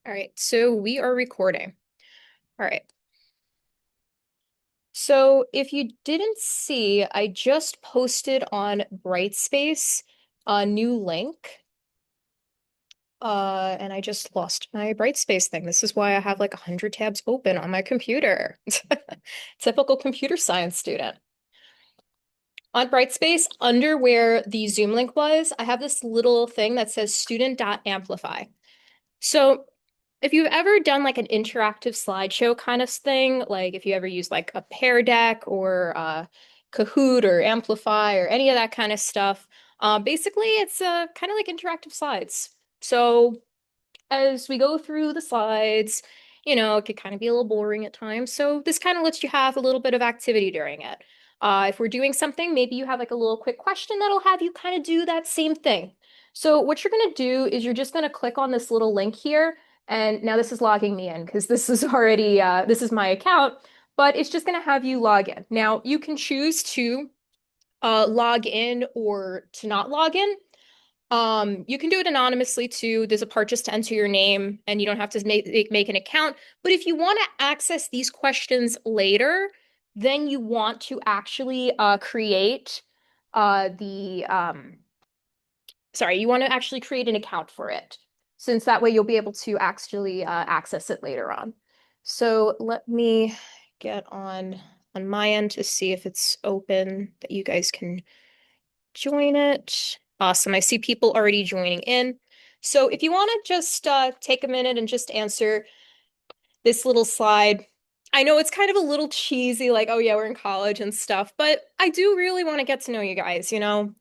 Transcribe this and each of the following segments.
All right, so we are recording. All right. So if you didn't see, I just posted on Brightspace a new link. And I just lost my Brightspace thing. This is why I have like 100 tabs open on my computer. Typical computer science student. On Brightspace, under where the Zoom link was, I have this little thing that says student.amplify. So if you've ever done like an interactive slideshow kind of thing, like if you ever use like a Pear Deck or Kahoot or Amplify or any of that kind of stuff, basically it's kind of like interactive slides. So as we go through the slides, it could kind of be a little boring at times. So this kind of lets you have a little bit of activity during it. If we're doing something, maybe you have like a little quick question that'll have you kind of do that same thing. So what you're going to do is you're just going to click on this little link here. And now this is logging me in because this is already, this is my account, but it's just going to have you log in. Now you can choose to log in or to not log in. You can do it anonymously too. There's a part just to enter your name and you don't have to make an account. But if you want to access these questions later, then you want to actually create the sorry, you want to actually create an account for it, since that way you'll be able to actually access it later on. So let me get on my end to see if it's open that you guys can join it. Awesome. I see people already joining in. So if you want to just take a minute and just answer this little slide. I know it's kind of a little cheesy, like, oh yeah, we're in college and stuff, but I do really want to get to know you guys,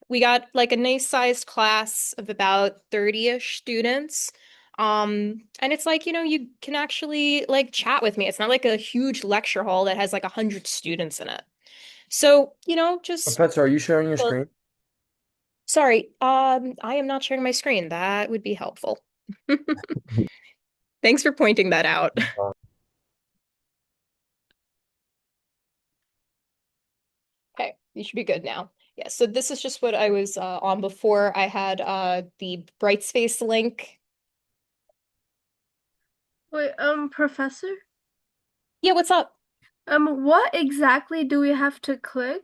We got like a nice sized class of about 30-ish students. And it's like, you can actually like chat with me. It's not like a huge lecture hall that has like 100 students in it. So, just Professor, are you sharing your screen? sorry, I am not sharing my screen. That would be helpful. Thanks for pointing that out. Okay, you should be good now. Yeah, so this is just what I was on before. I had the Brightspace link. Wait, Professor? Yeah, what's up? What exactly do we have to click?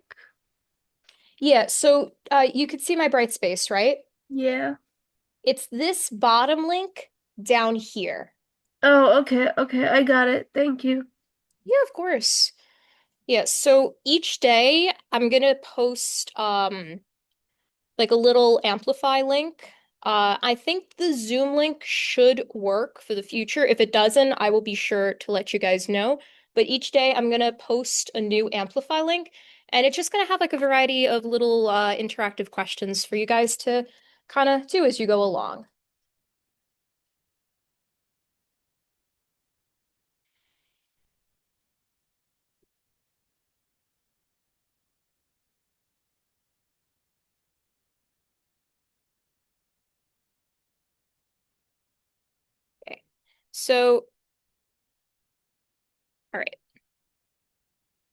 Yeah, so you could see my Brightspace, right? Yeah. It's this bottom link down here. Oh, okay, okay, I got it. Thank you. Yeah, of course. Yeah, so each day I'm gonna post like a little Amplify link. I think the Zoom link should work for the future. If it doesn't, I will be sure to let you guys know. But each day I'm gonna post a new Amplify link, and it's just gonna have like a variety of little interactive questions for you guys to kind of do as you go along. Okay. So, all right.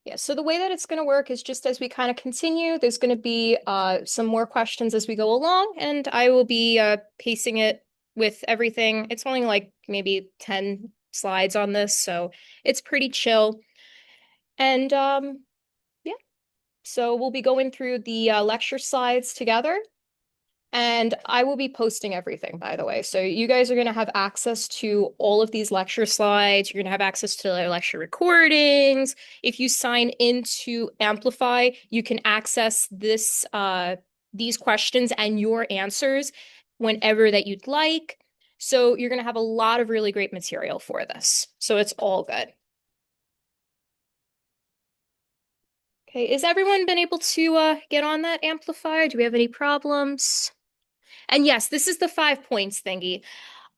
Yeah, so the way that it's going to work is just as we kind of continue, there's going to be some more questions as we go along, and I will be pacing it with everything. It's only like maybe 10 slides on this, so it's pretty chill. And yeah, so we'll be going through the lecture slides together. And I will be posting everything, by the way. So you guys are going to have access to all of these lecture slides. You're going to have access to their lecture recordings. If you sign into Amplify, you can access these questions and your answers whenever that you'd like. So you're going to have a lot of really great material for this. So it's all good. Okay, is everyone been able to get on that Amplify? Do we have any problems? And yes, this is the 5 points thingy.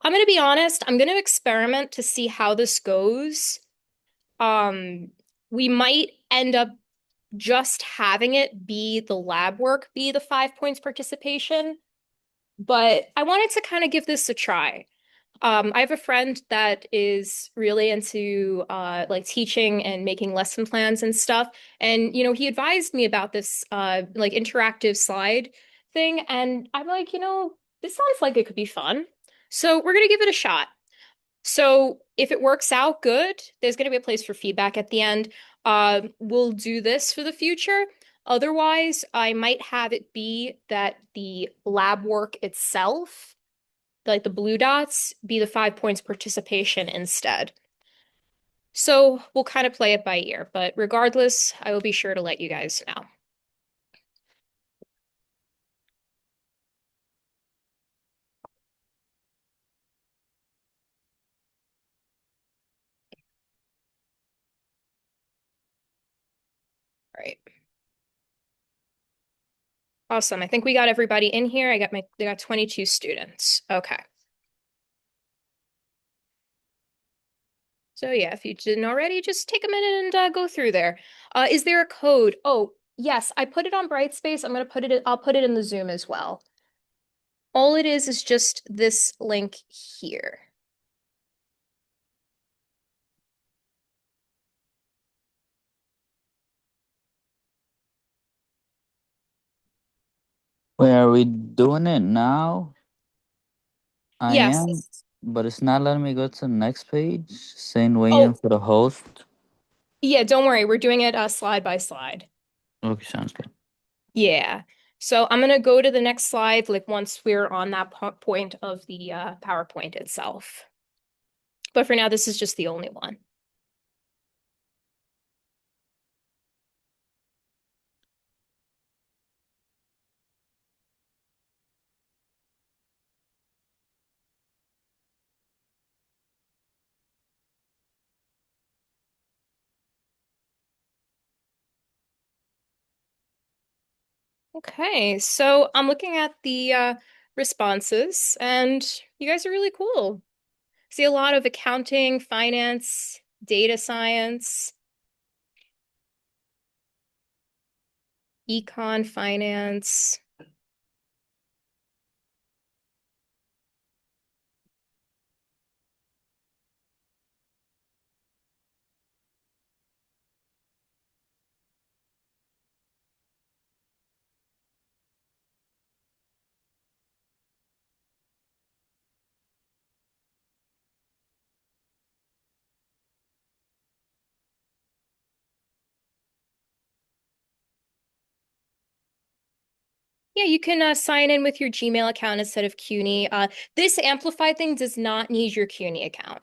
I'm gonna be honest, I'm gonna experiment to see how this goes. Um, we might end up just having it be the lab work, be the 5 points participation, but I wanted to kind of give this a try. I have a friend that is really into like teaching and making lesson plans and stuff. And he advised me about this like interactive slide thing, and I'm like, this sounds like it could be fun. So we're gonna give it a shot. So if it works out good, there's going to be a place for feedback at the end. We'll do this for the future. Otherwise, I might have it be that the lab work itself, like the blue dots, be the 5 points participation instead. So we'll kind of play it by ear, but regardless, I will be sure to let you guys know. All right. Awesome. I think we got everybody in here. They got 22 students. Okay. So yeah, if you didn't already, just take a minute and go through there. Is there a code? Oh, yes, I put it on Brightspace. I'll put it in the Zoom as well. All it is just this link here. Wait, are we doing it now? I Yes. am, but it's not letting me go to the next page, saying waiting Oh, for the host. yeah, don't worry. We're doing it slide by slide. Okay, sounds good. Yeah. So I'm gonna go to the next slide, like once we're on that point of the PowerPoint itself. But for now, this is just the only one. Okay, so I'm looking at the responses, and you guys are really cool. See a lot of accounting, finance, data science, econ, finance. Yeah, you can sign in with your Gmail account instead of CUNY. This Amplify thing does not need your CUNY account.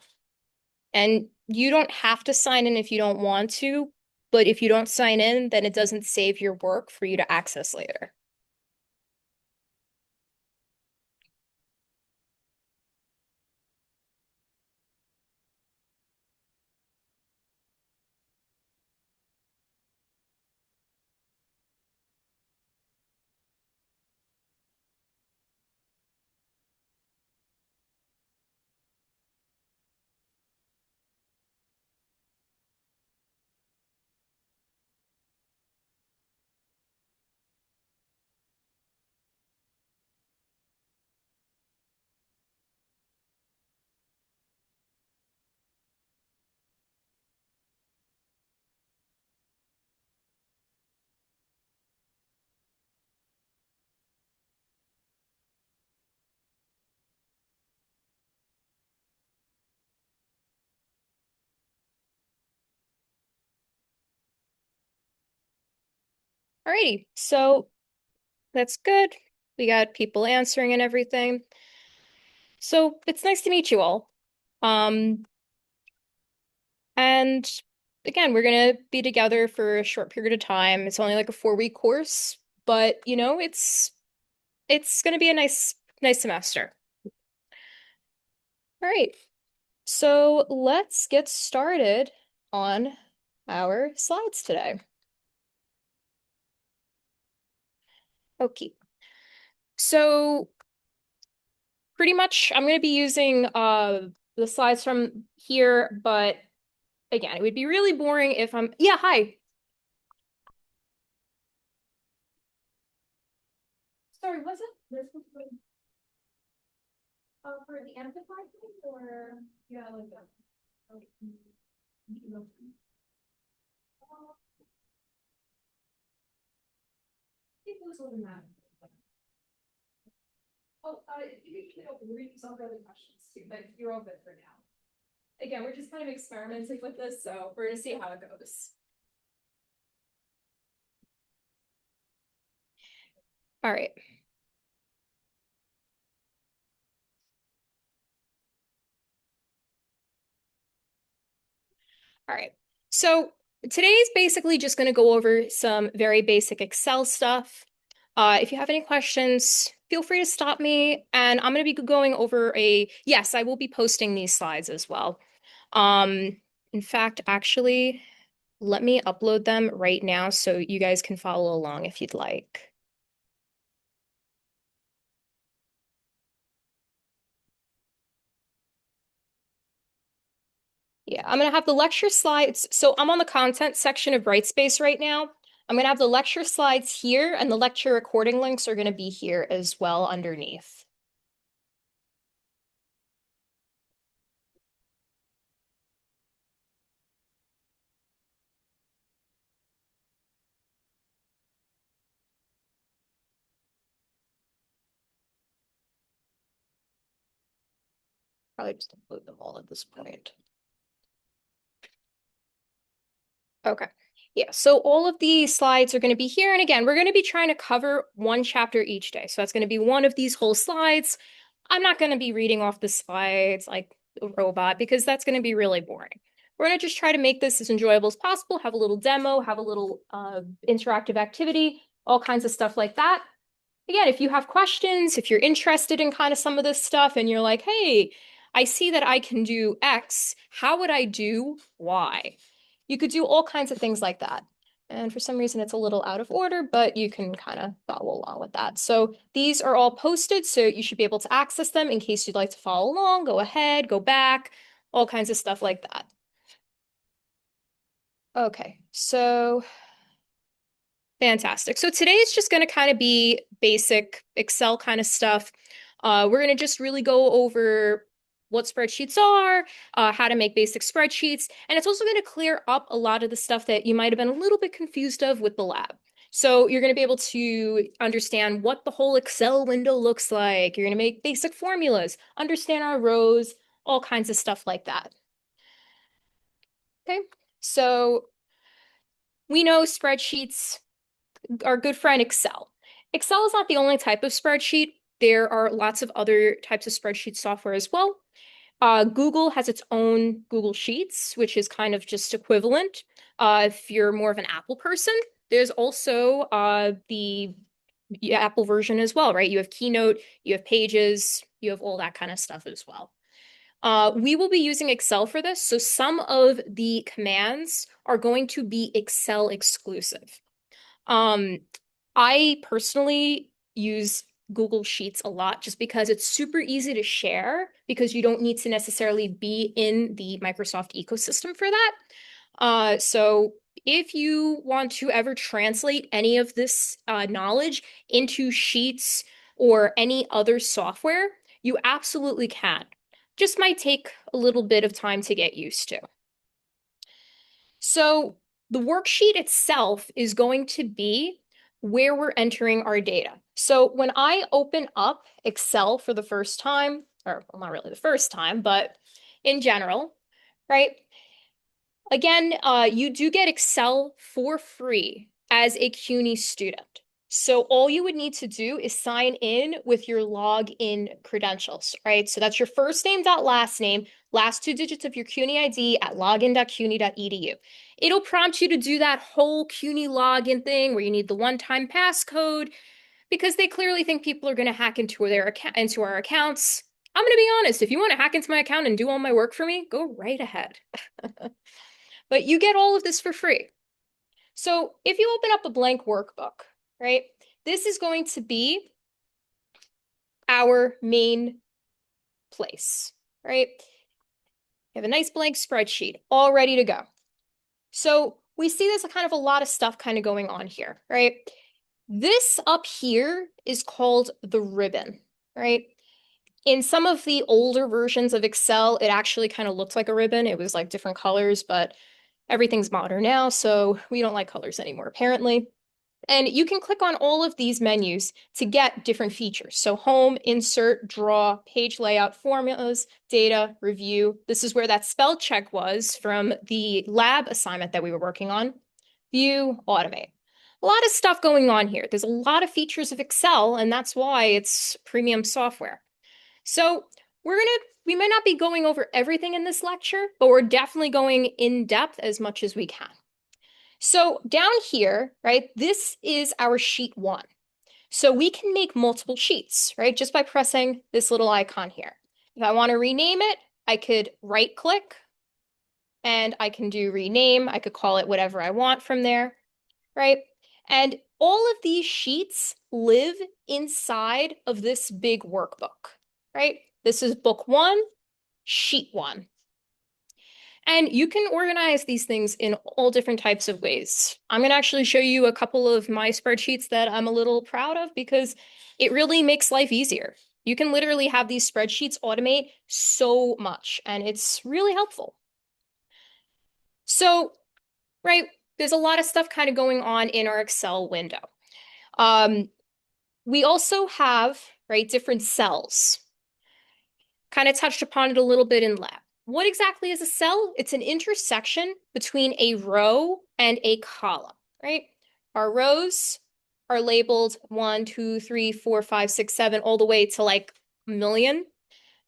And you don't have to sign in if you don't want to, but if you don't sign in, then it doesn't save your work for you to access later. Alrighty, so that's good. We got people answering and everything. So it's nice to meet you all. Um, and again, we're gonna be together for a short period of time. It's only like a 4 week course, but it's gonna be a nice semester. All right, so let's get started on our slides today. Okay, so pretty much I'm gonna be using the slides from here, but again, it would be really boring if I'm, yeah, hi. Sorry, was it this was for the amplified thing or yeah, like that? It was a that. Oh, you can open, read some other questions too, but you're all good for now. Again, we're just kind of experimenting with this, so we're gonna see how it goes. All right. All right. So today is basically just going to go over some very basic Excel stuff. If you have any questions, feel free to stop me. And I'm going to be going over yes, I will be posting these slides as well. In fact, actually, let me upload them right now so you guys can follow along if you'd like. Yeah, I'm gonna have the lecture slides. So I'm on the content section of Brightspace right now. I'm gonna have the lecture slides here, and the lecture recording links are gonna be here as well underneath. Probably just upload them all at this point. Okay. Yeah, so all of these slides are going to be here. And again, we're going to be trying to cover one chapter each day. So that's going to be one of these whole slides. I'm not going to be reading off the slides like a robot because that's going to be really boring. We're going to just try to make this as enjoyable as possible, have a little demo, have a little interactive activity, all kinds of stuff like that. Again, if you have questions, if you're interested in kind of some of this stuff and you're like, hey, I see that I can do X, how would I do Y? You could do all kinds of things like that. And for some reason, it's a little out of order, but you can kind of follow along with that. So these are all posted, so you should be able to access them in case you'd like to follow along, go ahead, go back, all kinds of stuff like that. Okay, so fantastic. So today is just going to kind of be basic Excel kind of stuff. We're going to just really go over what spreadsheets are, how to make basic spreadsheets, and it's also going to clear up a lot of the stuff that you might have been a little bit confused of with the lab. So you're going to be able to understand what the whole Excel window looks like. You're going to make basic formulas, understand our rows, all kinds of stuff like that. Okay, so we know spreadsheets, our good friend Excel. Excel is not the only type of spreadsheet. There are lots of other types of spreadsheet software as well. Google has its own Google Sheets, which is kind of just equivalent. If you're more of an Apple person, there's also the Apple version as well, right? You have Keynote, you have Pages, you have all that kind of stuff as well. We will be using Excel for this, so some of the commands are going to be Excel exclusive. Um, I personally use Google Sheets a lot just because it's super easy to share because you don't need to necessarily be in the Microsoft ecosystem for that. So if you want to ever translate any of this knowledge into Sheets or any other software, you absolutely can. Just might take a little bit of time to get used to. So the worksheet itself is going to be where we're entering our data. So when I open up Excel for the first time, or well, not really the first time, but in general, right? Again, you do get Excel for free as a CUNY student. So all you would need to do is sign in with your login credentials, right? So that's your first name dot last name, last two digits of your CUNY ID at login.cuny.edu. It'll prompt you to do that whole CUNY login thing where you need the one-time passcode because they clearly think people are going to hack into our accounts. I'm going to be honest, if you want to hack into my account and do all my work for me, go right ahead. But you get all of this for free. So if you open up a blank workbook, right, this is going to be our main place, right? You have a nice blank spreadsheet all ready to go. So we see there's a kind of a lot of stuff kind of going on here, right? This up here is called the ribbon, right? In some of the older versions of Excel, it actually kind of looked like a ribbon. It was like different colors, but everything's modern now, so we don't like colors anymore, apparently. And you can click on all of these menus to get different features. So home, insert, draw, page layout, formulas, data, review. This is where that spell check was from the lab assignment that we were working on. View, automate. A lot of stuff going on here. There's a lot of features of Excel, and that's why it's premium software. So we might not be going over everything in this lecture, but we're definitely going in depth as much as we can. So down here, right, this is our sheet 1. So we can make multiple sheets, right, just by pressing this little icon here. If I want to rename it, I could right click and I can do rename. I could call it whatever I want from there, right? And all of these sheets live inside of this big workbook, right? This is book 1, sheet 1. And you can organize these things in all different types of ways. I'm going to actually show you a couple of my spreadsheets that I'm a little proud of because it really makes life easier. You can literally have these spreadsheets automate so much, and it's really helpful. So, right, there's a lot of stuff kind of going on in our Excel window. We also have, right, different cells. Kind of touched upon it a little bit in lab. What exactly is a cell? It's an intersection between a row and a column, right? Our rows are labeled 1, 2, 3, 4, 5, 6, 7, all the way to like a million.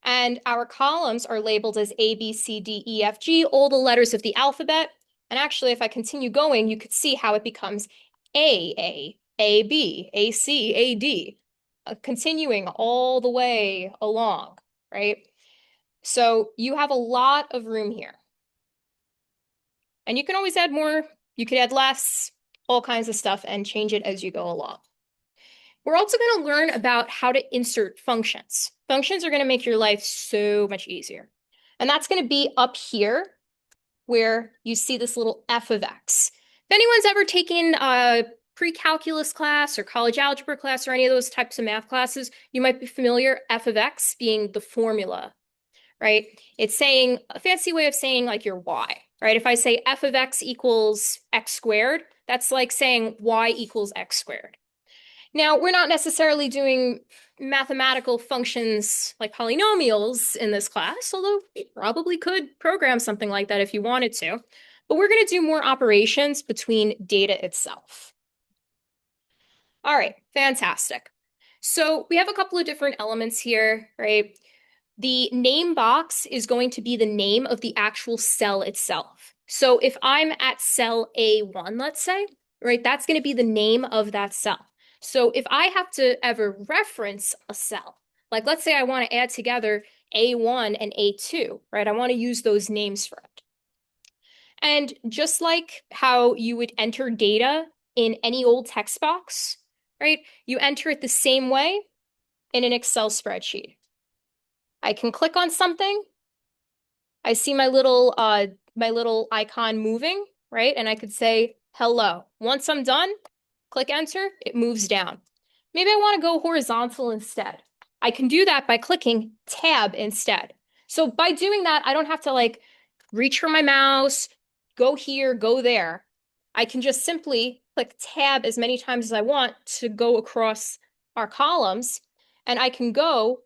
And our columns are labeled as A, B, C, D, E, F, G, all the letters of the alphabet. And actually, if I continue going, you could see how it becomes A, B, A, C, A, D, continuing all the way along, right? So you have a lot of room here. And you can always add more, you could add less, all kinds of stuff and change it as you go along. We're also going to learn about how to insert functions. Functions are going to make your life so much easier. And that's going to be up here where you see this little f of x. If anyone's ever taken a pre-calculus class or college algebra class or any of those types of math classes, you might be familiar, f of x being the formula, right? It's saying a fancy way of saying like your y, right? If I say f of x equals x squared, that's like saying y equals x squared. Now, we're not necessarily doing mathematical functions like polynomials in this class, although you probably could program something like that if you wanted to. But we're going to do more operations between data itself. All right, fantastic. So we have a couple of different elements here, right? The name box is going to be the name of the actual cell itself. So if I'm at cell A1, let's say, right, that's going to be the name of that cell. So if I have to ever reference a cell, like let's say I want to add together A1 and A2, right, I want to use those names for it. And just like how you would enter data in any old text box, right, you enter it the same way in an Excel spreadsheet. I can click on something. I see my little icon moving, right? And I could say hello. Once I'm done, click enter, it moves down. Maybe I want to go horizontal instead. I can do that by clicking tab instead. So by doing that, I don't have to like reach for my mouse, go here, go there. I can just simply click tab as many times as I want to go across our columns, and I can go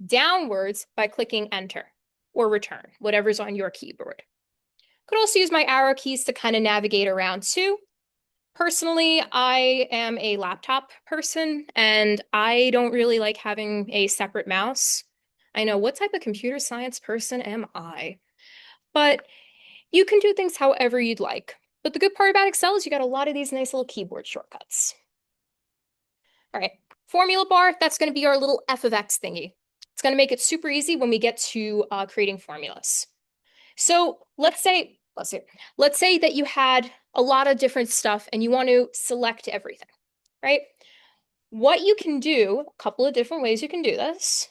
downwards by clicking enter or return, whatever's on your keyboard. Could also use my arrow keys to kind of navigate around too. Personally, I am a laptop person and I don't really like having a separate mouse. I know, what type of computer science person am I? But you can do things however you'd like. But the good part about Excel is you got a lot of these nice little keyboard shortcuts. All right, formula bar, that's going to be our little f of x thingy. It's going to make it super easy when we get to creating formulas. So let's say that you had a lot of different stuff and you want to select everything, right? What you can do, a couple of different ways you can do this.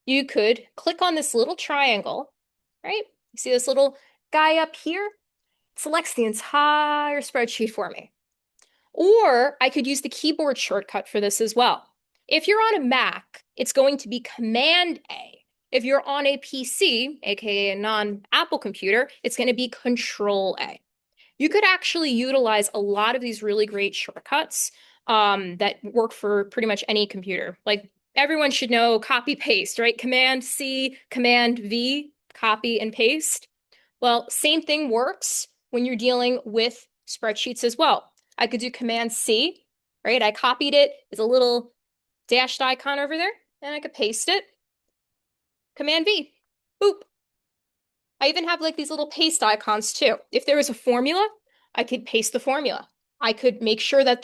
You could click on this little triangle, right? You see this little guy up here? It selects the entire spreadsheet for me. Or I could use the keyboard shortcut for this as well. If you're on a Mac, it's going to be Command A. If you're on a PC, aka a non-Apple computer, it's going to be Control A. You could actually utilize a lot of these really great shortcuts that work for pretty much any computer. Like everyone should know copy paste, right? Command C, Command V, copy and paste. Well, same thing works when you're dealing with spreadsheets as well. I could do Command C, right? I copied it as a little dashed icon over there, and I could paste it. Command V, boop. I even have like these little paste icons too. If there is a formula, I could paste the formula. I could make sure that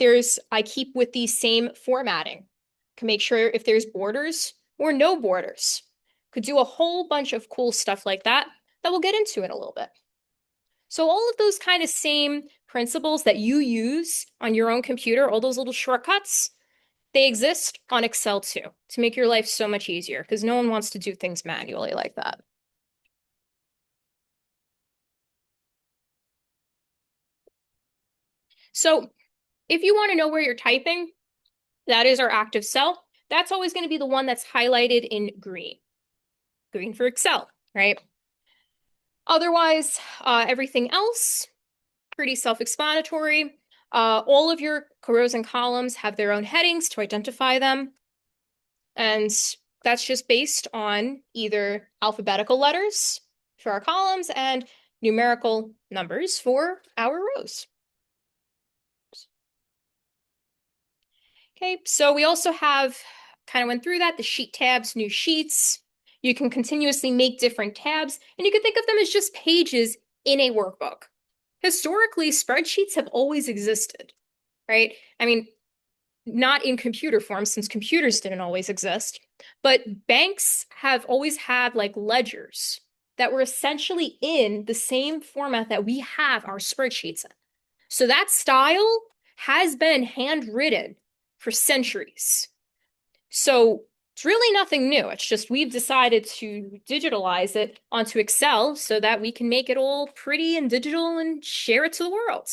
I keep with the same formatting. Can make sure if there's borders or no borders. Could do a whole bunch of cool stuff like that we'll get into in a little bit. So all of those kind of same principles that you use on your own computer, all those little shortcuts, they exist on Excel too, to make your life so much easier because no one wants to do things manually like that. So if you want to know where you're typing, that is our active cell. That's always going to be the one that's highlighted in green. Green for Excel, right? Otherwise, everything else, pretty self-explanatory. All of your rows and columns have their own headings to identify them. And that's just based on either alphabetical letters for our columns and numerical numbers for our rows. Okay, so we also have kind of went through that, the sheet tabs, new sheets. You can continuously make different tabs, and you can think of them as just pages in a workbook. Historically, spreadsheets have always existed, right? I mean, not in computer form since computers didn't always exist, but banks have always had like ledgers that were essentially in the same format that we have our spreadsheets in. So that style has been handwritten for centuries. So it's really nothing new. It's just we've decided to digitalize it onto Excel so that we can make it all pretty and digital and share it to the world.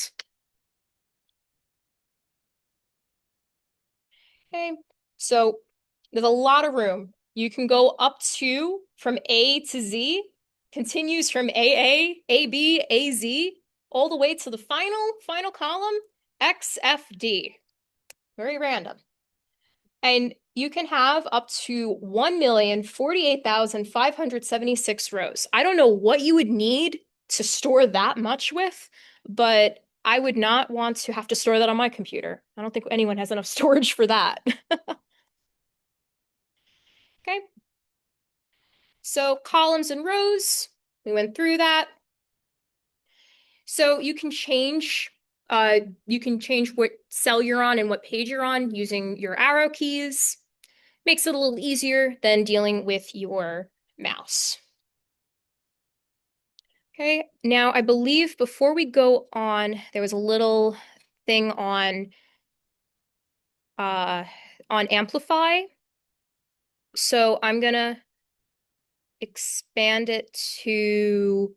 Okay, so there's a lot of room. You can go up to from A to Z, continues from A B, A Z, all the way to the final column, XFD. Very random. And you can have up to 1,048,576 rows. I don't know what you would need to store that much with, but I would not want to have to store that on my computer. I don't think anyone has enough storage for that. Okay. So columns and rows, we went through that. So you can change what cell you're on and what page you're on using your arrow keys. Makes it a little easier than dealing with your mouse. Okay, now I believe before we go on, there was a little thing uh on Amplify. So I'm gonna expand it to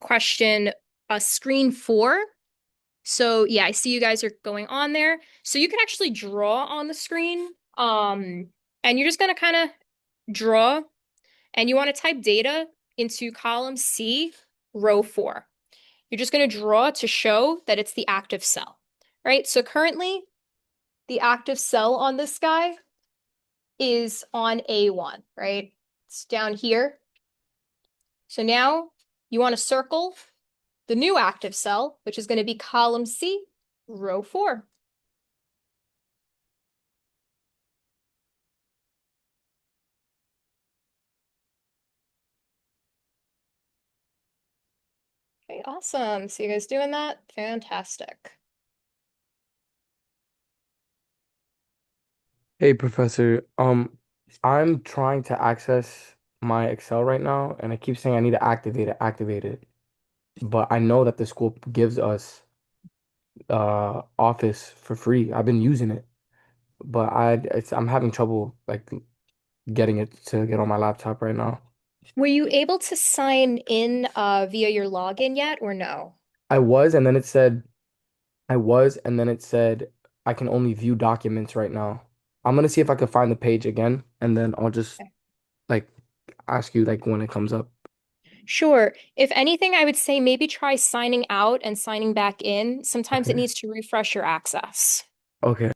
question screen 4. So yeah, I see you guys are going on there. So you can actually draw on the screen. And you're just gonna kind of draw, and you want to type data into column C, row 4. You're just going to draw to show that it's the active cell, right? So currently, the active cell on this guy is on A1, right? It's down here. So now you want to circle the new active cell, which is going to be column C, row 4. Okay, awesome. So you guys doing that? Fantastic. Hey, Professor. I'm trying to access my Excel right now, and it keeps saying I need to activate it. But I know that the school gives us Office for free. I've been using it, but I'm having trouble like getting it to get on my laptop right now. Were you able to sign in via your login yet or no? I was, and then it said I was, and then it said I can only view documents right now. I'm gonna see if I can find the page again, and then I'll just Okay. like ask you like when it comes up. Sure. If anything, I would say maybe try signing out and signing back in. Sometimes it Okay. needs to refresh your access. Okay.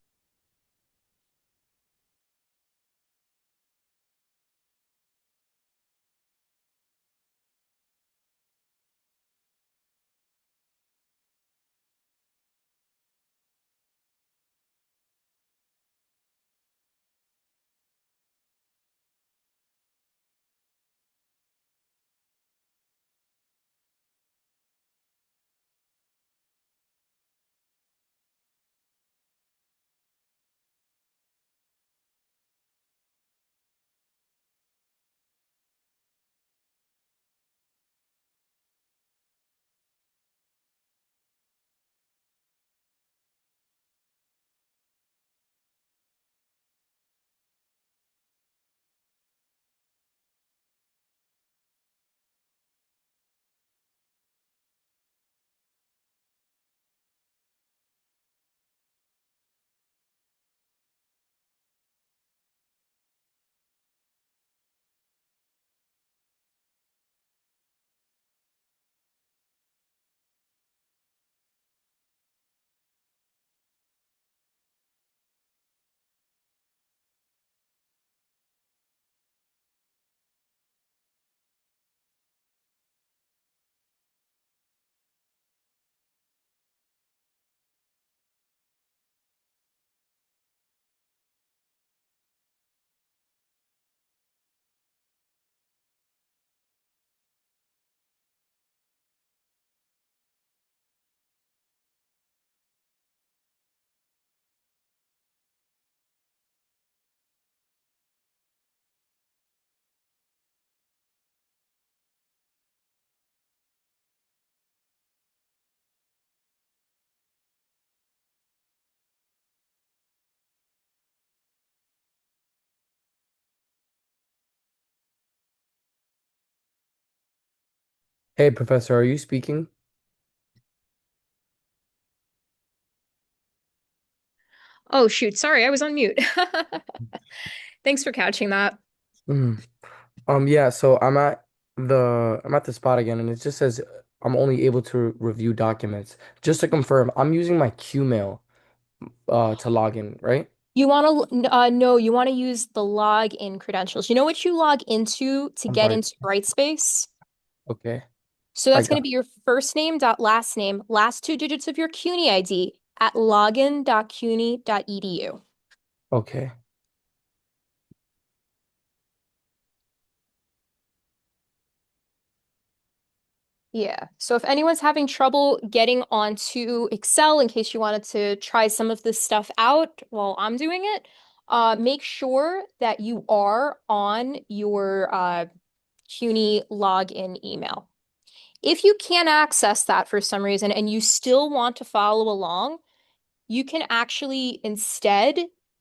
Hey, Professor, are you speaking? Oh, shoot. Sorry, I was on mute. Thanks for catching that. Mm. Yeah, so I'm at the spot again, and it just says I'm only able to review documents. Just to confirm, I'm using my Qmail to log in, right? You want to no, you want to use the login credentials. You know what you log into to I'm get sorry. into Brightspace? Okay. So I that's going to got be your first name dot last name, last two digits of your CUNY ID at login.cuny.edu. okay. Yeah. So if anyone's having trouble getting onto Excel, in case you wanted to try some of this stuff out while I'm doing it, make sure that you are on your CUNY login email. If you can't access that for some reason and you still want to follow along, you can actually instead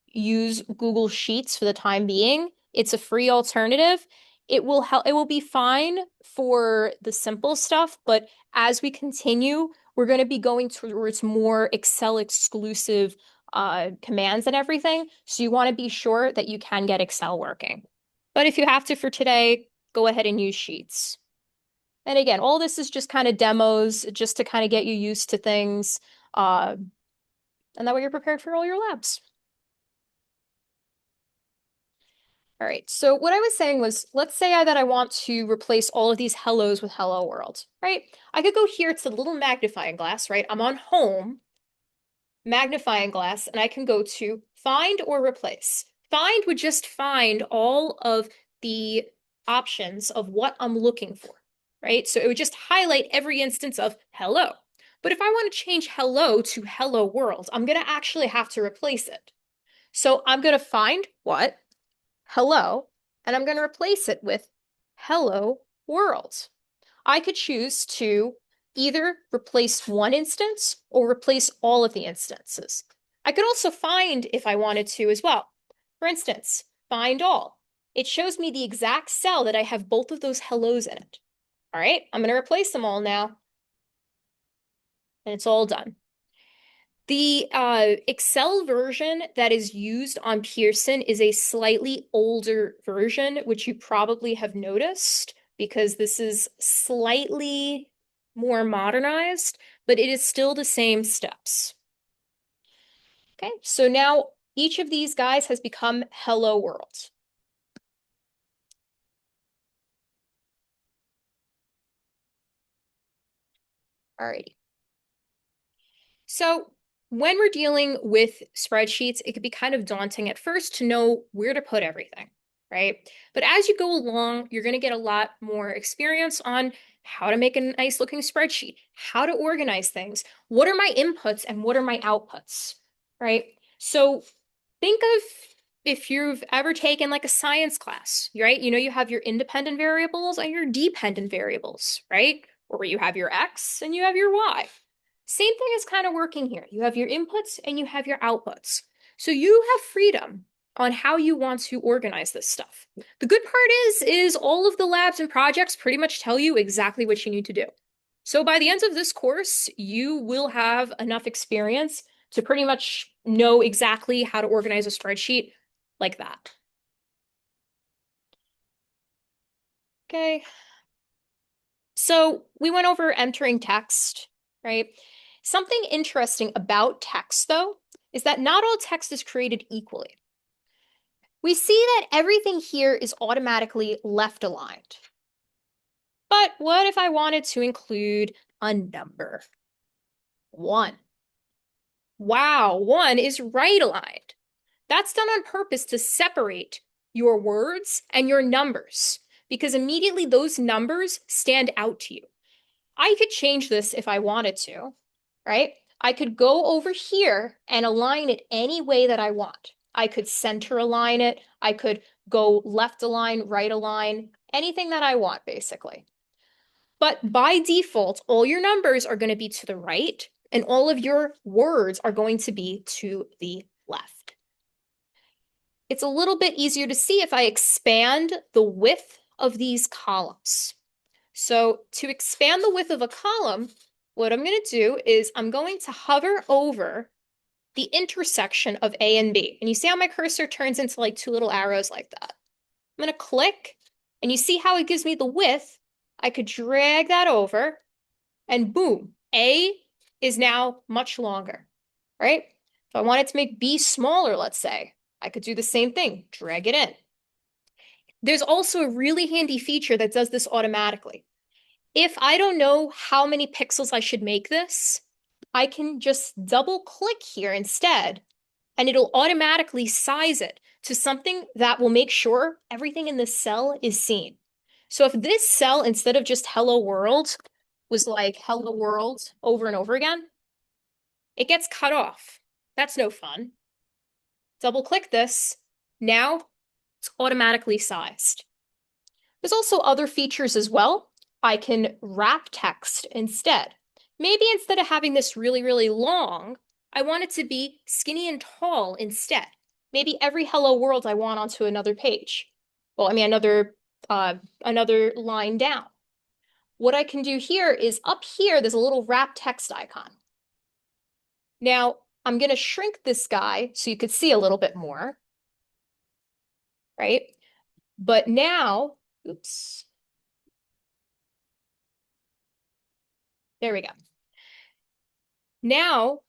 use Google Sheets for the time being. It's a free alternative. It will help, it will be fine for the simple stuff, but as we continue, we're going to be going towards more Excel exclusive commands and everything. So you want to be sure that you can get Excel working. But if you have to for today, go ahead and use Sheets. And again, all this is just kind of demos, just to kind of get you used to things. Uh, and that way you're prepared for all your labs. All right, so what I was saying was, let's say that I want to replace all of these hellos with hello world, right? I could go here to the little magnifying glass, right? I'm on home, magnifying glass, and I can go to find or replace. Find would just find all of the options of what I'm looking for, right? So it would just highlight every instance of hello. But if I want to change hello to hello world, I'm going to actually have to replace it. So I'm going to find what? Hello, and I'm going to replace it with hello world. I could choose to either replace one instance or replace all of the instances. I could also find if I wanted to as well. For instance, find all. It shows me the exact cell that I have both of those hellos in it. All right, I'm going to replace them all now, and it's all done. The Excel version that is used on Pearson is a slightly older version, which you probably have noticed. because this is slightly more modernized, but it is still the same steps. Okay, so now each of these guys has become hello world. Alrighty. So when we're dealing with spreadsheets, it can be kind of daunting at first to know where to put everything, right? But as you go along, you're going to get a lot more experience on how to make a nice looking spreadsheet, how to organize things, what are my inputs and what are my outputs, right? So think of if you've ever taken like a science class, right? You know, you have your independent variables and your dependent variables, right? Or you have your X and you have your Y. Same thing is kind of working here. You have your inputs and you have your outputs. So you have freedom on how you want to organize this stuff. The good part is all of the labs and projects pretty much tell you exactly what you need to do. So by the end of this course, you will have enough experience to pretty much know exactly how to organize a spreadsheet like that. Okay. So we went over entering text, right? Something interesting about text, though, is that not all text is created equally. We see that everything here is automatically left aligned. But what if I wanted to include a number? 1. Wow, 1 is right aligned. That's done on purpose to separate your words and your numbers, because immediately those numbers stand out to you. I could change this if I wanted to, right? I could go over here and align it any way that I want. I could center align it. I could go left align, right align, anything that I want, basically. But by default, all your numbers are going to be to the right, and all of your words are going to be to the left. It's a little bit easier to see if I expand the width of these columns. So to expand the width of a column, what I'm going to do is I'm going to hover over the intersection of A and B. And you see how my cursor turns into like 2 little arrows like that. I'm going to click, and you see how it gives me the width. I could drag that over, and boom, A is now much longer, right? If I wanted to make B smaller, let's say, I could do the same thing, drag it in. There's also a really handy feature that does this automatically. If I don't know how many pixels I should make this, I can just double click here instead, and it'll automatically size it to something that will make sure everything in this cell is seen. So if this cell, instead of just hello world, was like hello world over and over again, it gets cut off. That's no fun. Double click this. Now it's automatically sized. There's also other features as well. I can wrap text instead. Maybe instead of having this really, really long, I want it to be skinny and tall instead. Maybe every hello world I want onto another page. Well, I mean, another line down. What I can do here is up here, there's a little wrap text icon. Now, I'm going to shrink this guy so you could see a little bit more, right? But now, oops. There we go. Now,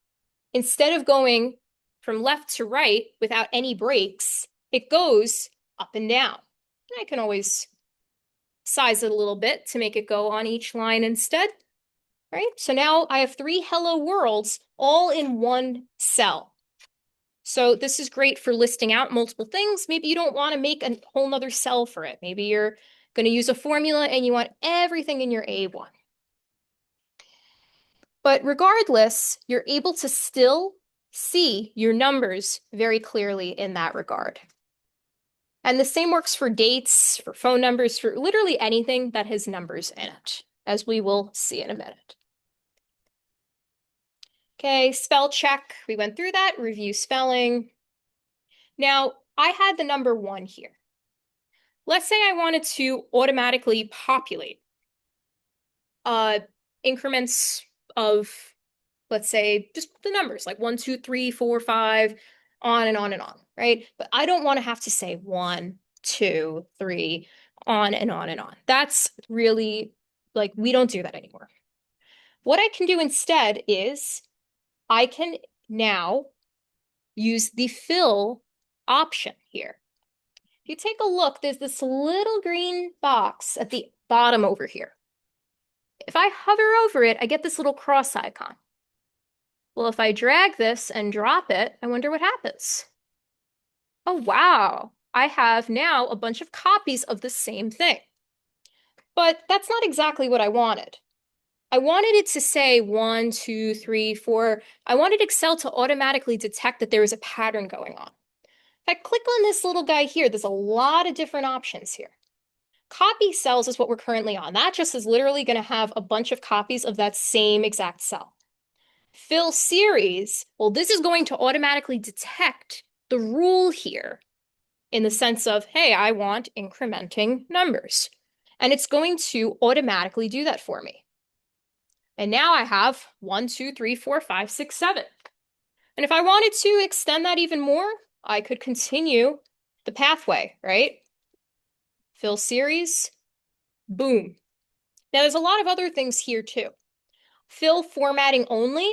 instead of going from left to right without any breaks, it goes up and down. And I can always size it a little bit to make it go on each line instead, right? So now I have 3 hello worlds all in one cell. So this is great for listing out multiple things. Maybe you don't want to make a whole nother cell for it. Maybe you're going to use a formula and you want everything in your A1. But regardless, you're able to still see your numbers very clearly in that regard. And the same works for dates, for phone numbers, for literally anything that has numbers in it, as we will see in a minute. Okay, spell check. We went through that, review spelling. Now, I had the number 1 here. Let's say I wanted to automatically populate increments of, let's say, just the numbers like 1, 2, 3, 4, 5, on and on and on, right? But I don't want to have to say 1, 2, 3, on and on and on. That's really like, we don't do that anymore. What I can do instead is I can now use the fill option here. If you take a look, there's this little green box at the bottom over here. If I hover over it, I get this little cross icon. Well, if I drag this and drop it, I wonder what happens. Oh, wow. I have now a bunch of copies of the same thing. But that's not exactly what I wanted. I wanted it to say 1, 2, 3, 4. I wanted Excel to automatically detect that there is a pattern going on. If I click on this little guy here, there's a lot of different options here. Copy cells is what we're currently on. That just is literally going to have a bunch of copies of that same exact cell. Fill series, well, this is going to automatically detect the rule here in the sense of, hey, I want incrementing numbers. And it's going to automatically do that for me. And now I have 1, 2, 3, 4, 5, 6, 7. And if I wanted to extend that even more, I could continue the pathway, right? Fill series, boom. Now there's a lot of other things here too. Fill formatting only.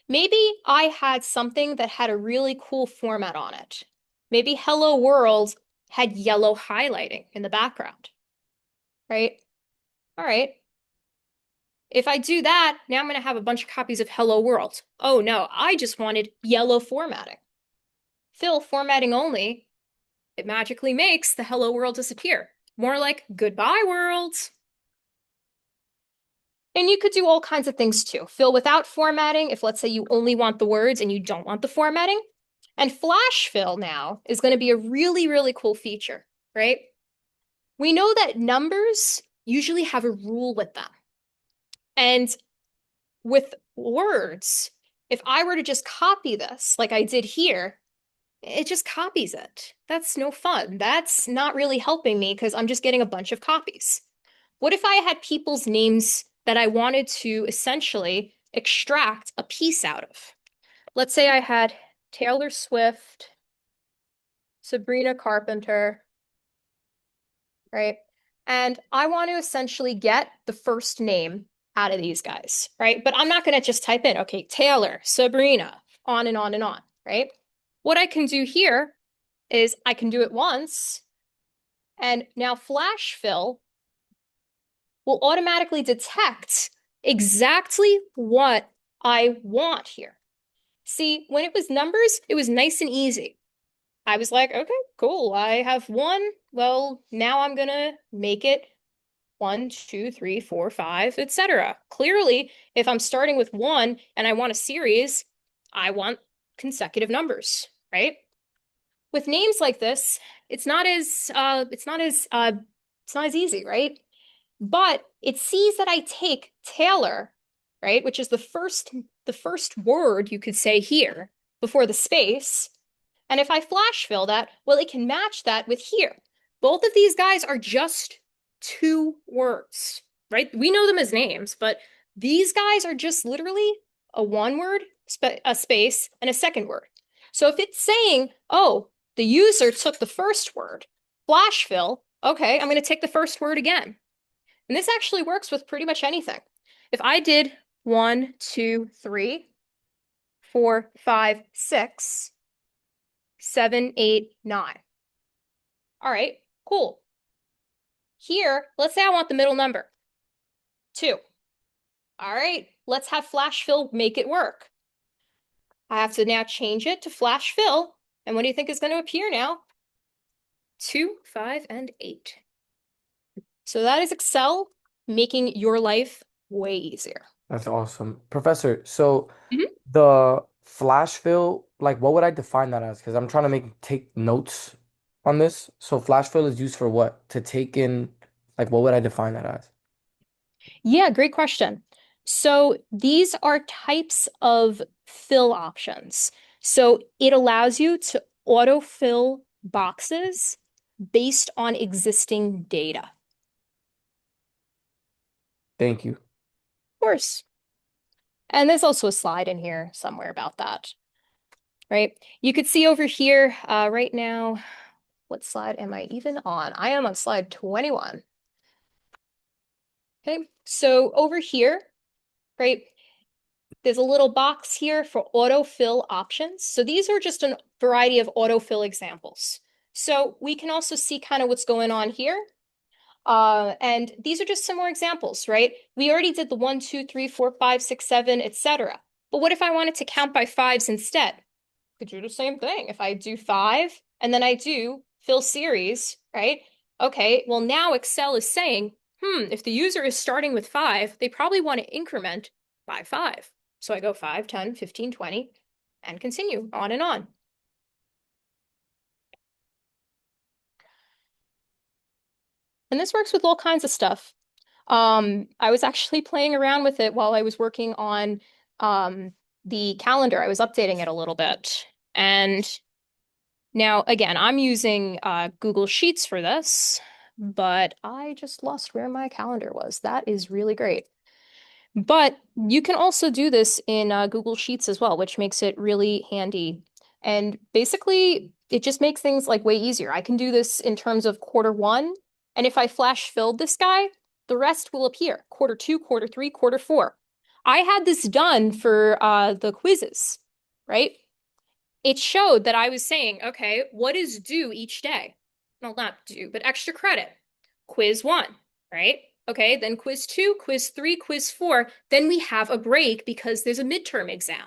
Maybe I had something that had a really cool format on it. Maybe Hello World had yellow highlighting in the background, right? All right. If I do that, now I'm going to have a bunch of copies of Hello World. Oh no, I just wanted yellow formatting. Fill formatting only. It magically makes the Hello World disappear. More like Goodbye World. And you could do all kinds of things too. Fill without formatting, if let's say you only want the words and you don't want the formatting. And flash fill now is going to be a really, really cool feature, right? We know that numbers usually have a rule with them. And with words, if I were to just copy this like I did here, it just copies it. That's no fun. That's not really helping me because I'm just getting a bunch of copies. What if I had people's names that I wanted to essentially extract a piece out of? Let's say I had Taylor Swift, Sabrina Carpenter, right? And I want to essentially get the first name out of these guys, right? But I'm not going to just type in, okay, Taylor, Sabrina, on and on and on, right? What I can do here is I can do it once, and now flash fill will automatically detect exactly what I want here. See, when it was numbers, it was nice and easy. I was like, okay, cool. I have 1. Well, now I'm gonna make it 1, 2, 3, 4, 5, etc. Clearly, if I'm starting with 1 and I want a series, I want consecutive numbers, right? With names like this, it's not as easy, right? But it sees that I take Taylor, right, which is the first word you could say here before the space. And if I flash fill that, well, it can match that with here. Both of these guys are just 2 words, right? We know them as names, but these guys are just literally a 1 word, a space, and a second word. So if it's saying, oh, the user took the first word, flash fill, okay, I'm going to take the first word again. And this actually works with pretty much anything. If I did 1, 2, 3, 4, 5, 6, 7, 8, 9. All right, cool. Here, let's say I want the middle number, 2. All right, let's have flash fill make it work. I have to now change it to flash fill. And what do you think is going to appear now? 2, 5, and 8. So that is Excel making your life way easier. That's awesome. Professor, so Mhm. the flash fill, like what would I define that as? Because I'm trying to take notes on this. So flash fill is used for what? To take in, like what would I define that as? Yeah, great question. So these are types of fill options. So it allows you to autofill boxes based on existing data. Of Thank you. course. And there's also a slide in here somewhere about that, right? You could see over here right now, What slide am I even on? I am on slide 21. Okay, so over here, right, there's a little box here for autofill options. So these are just a variety of autofill examples. So we can also see kind of what's going on here. And these are just some more examples, right? We already did the 1, 2, 3, 4, 5, 6, 7, etc. But what if I wanted to count by fives instead? Could do the same thing. If I do 5 and then I do fill series, right? Okay, well now Excel is saying, if the user is starting with 5, they probably want to increment by 5. So I go 5, 10, 15, 20, and continue on and on. And this works with all kinds of stuff. I was actually playing around with it while I was working on the calendar. I was updating it a little bit. And now, again, I'm using Google Sheets for this, but I just lost where my calendar was. That is really great. But you can also do this in Google Sheets as well, which makes it really handy. And basically, it just makes things like way easier. I can do this in terms of quarter 1, and if I flash filled this guy, the rest will appear. Quarter 2, quarter 3, quarter 4. I had this done for the quizzes, right? It showed that I was saying, okay, what is due each day? Well, not due, but extra credit. Quiz 1, right? Okay, then quiz 2, quiz 3, quiz 4. Then we have a break because there's a midterm exam.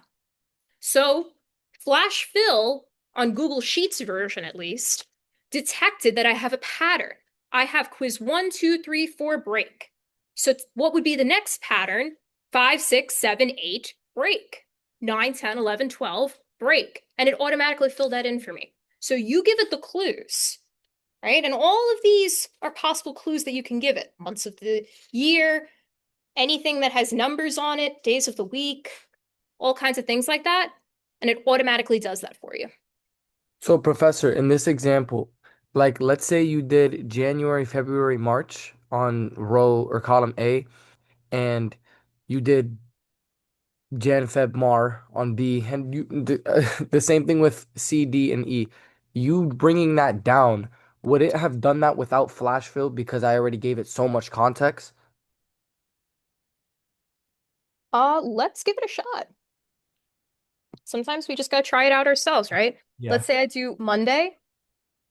So Flash Fill on Google Sheets version, at least, detected that I have a pattern. I have quiz 1, 2, 3, 4 break. So what would be the next pattern? 5, 6, 7, 8 break. 9, 10, 11, 12 break. And it automatically filled that in for me. So you give it the clues, right? And all of these are possible clues that you can give it. Months of the year, anything that has numbers on it, days of the week, all kinds of things like that. And it automatically does that for you. So, Professor, in this example, like let's say you did January, February, March on row or column A, and you did Jan, Feb, Mar on B, and the same thing with C, D, and E. You bringing that down, would it have done that without flash fill because I already gave it so much context? Let's give it a shot. Sometimes we just gotta try it out ourselves, right? Yeah. Let's say I do Monday,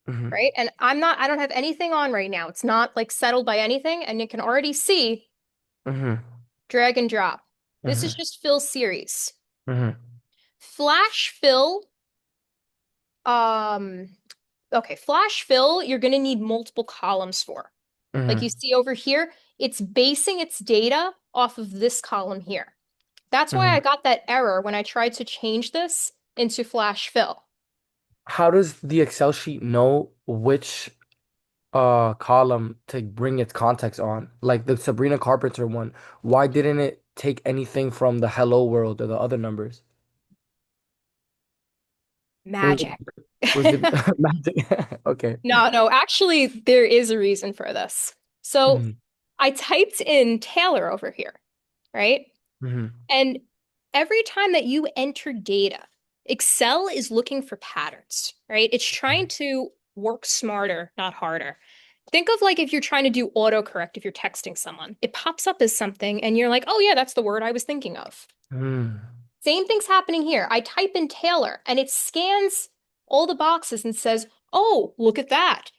Hmm. right? And I don't have anything on right now. It's not like settled by anything, and you can already see Hmm. drag and drop. This is Hmm. just fill series. Hmm. Flash fill, um, okay, flash fill, you're gonna need multiple columns for. Like you Hmm. see over here, it's basing its data off of this column here. That's why I Hmm. got that error when I tried to change this into flash fill. How does the Excel sheet know which column to bring its context on? Like the Sabrina Carpenter one, why didn't it take anything from the Hello World or the other numbers? Was Magic. was it magic? Okay. No, actually, there is a reason for this. So Hmm. I typed in Taylor over here, right? Hmm. And every time that you enter data, Excel is looking for patterns, right? It's trying to work smarter, not harder. Think of like if you're trying to do autocorrect if you're texting someone. It pops up as something and you're like, oh yeah, that's the word I was thinking of. Hmm. Same thing's happening here. I type in Taylor and it scans all the boxes and says, oh, look at that.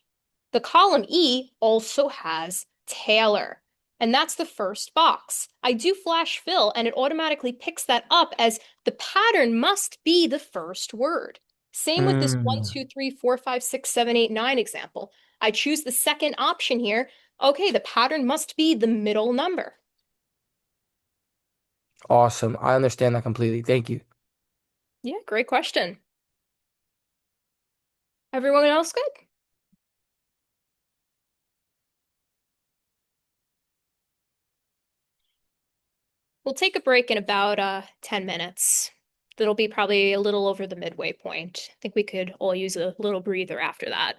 The column E also has Taylor, and that's the first box. I do flash fill, and it automatically picks that up as the pattern must be the first word. Same with this 1, Hmm. 2, 3, 4, 5, 6, 7, 8, 9 example. I choose the second option here. Okay, the pattern must be the middle number. Awesome. I understand that completely. Thank you. Yeah, great question. Everyone else good? We'll take a break in about 10 minutes. That'll be probably a little over the midway point. I think we could all use a little breather after that.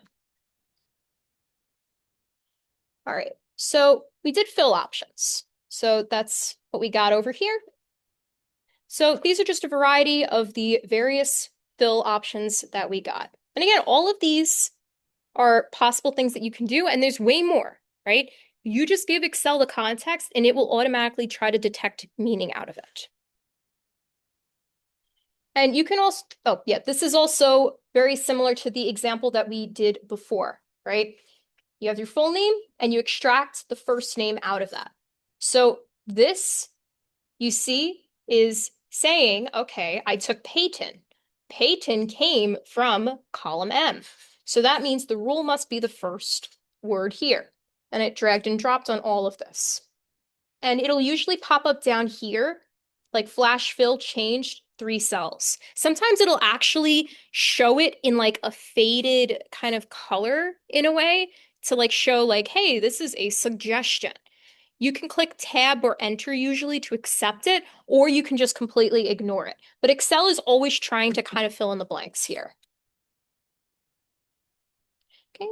All right, so we did fill options. So that's what we got over here. So these are just a variety of the various fill options that we got. And again, all of these are possible things that you can do, and there's way more, right? You just give Excel the context and it will automatically try to detect meaning out of it. And you can also, oh yeah, this is also very similar to the example that we did before, right? You have your full name and you extract the first name out of that. So this, you see, is saying, okay, I took Peyton. Peyton came from column M. So that means the rule must be the first word here. And it dragged and dropped on all of this. And it'll usually pop up down here, like flash fill changed 3 cells. Sometimes it'll actually show it in like a faded kind of color in a way to like show like, hey, this is a suggestion. You can click tab or enter usually to accept it, or you can just completely ignore it. But Excel is always trying to kind of fill in the blanks here. Okay.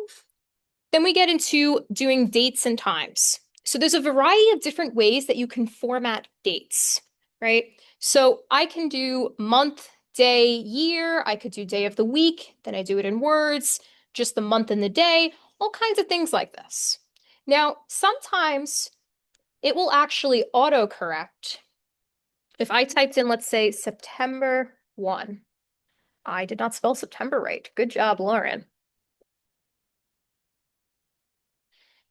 Then we get into doing dates and times. So there's a variety of different ways that you can format dates, right? So I can do month, day, year. I could do day of the week. Then I do it in words, just the month and the day, all kinds of things like this. Now, sometimes it will actually autocorrect. If I typed in, let's say, September 1, I did not spell September right. Good job, Lauren.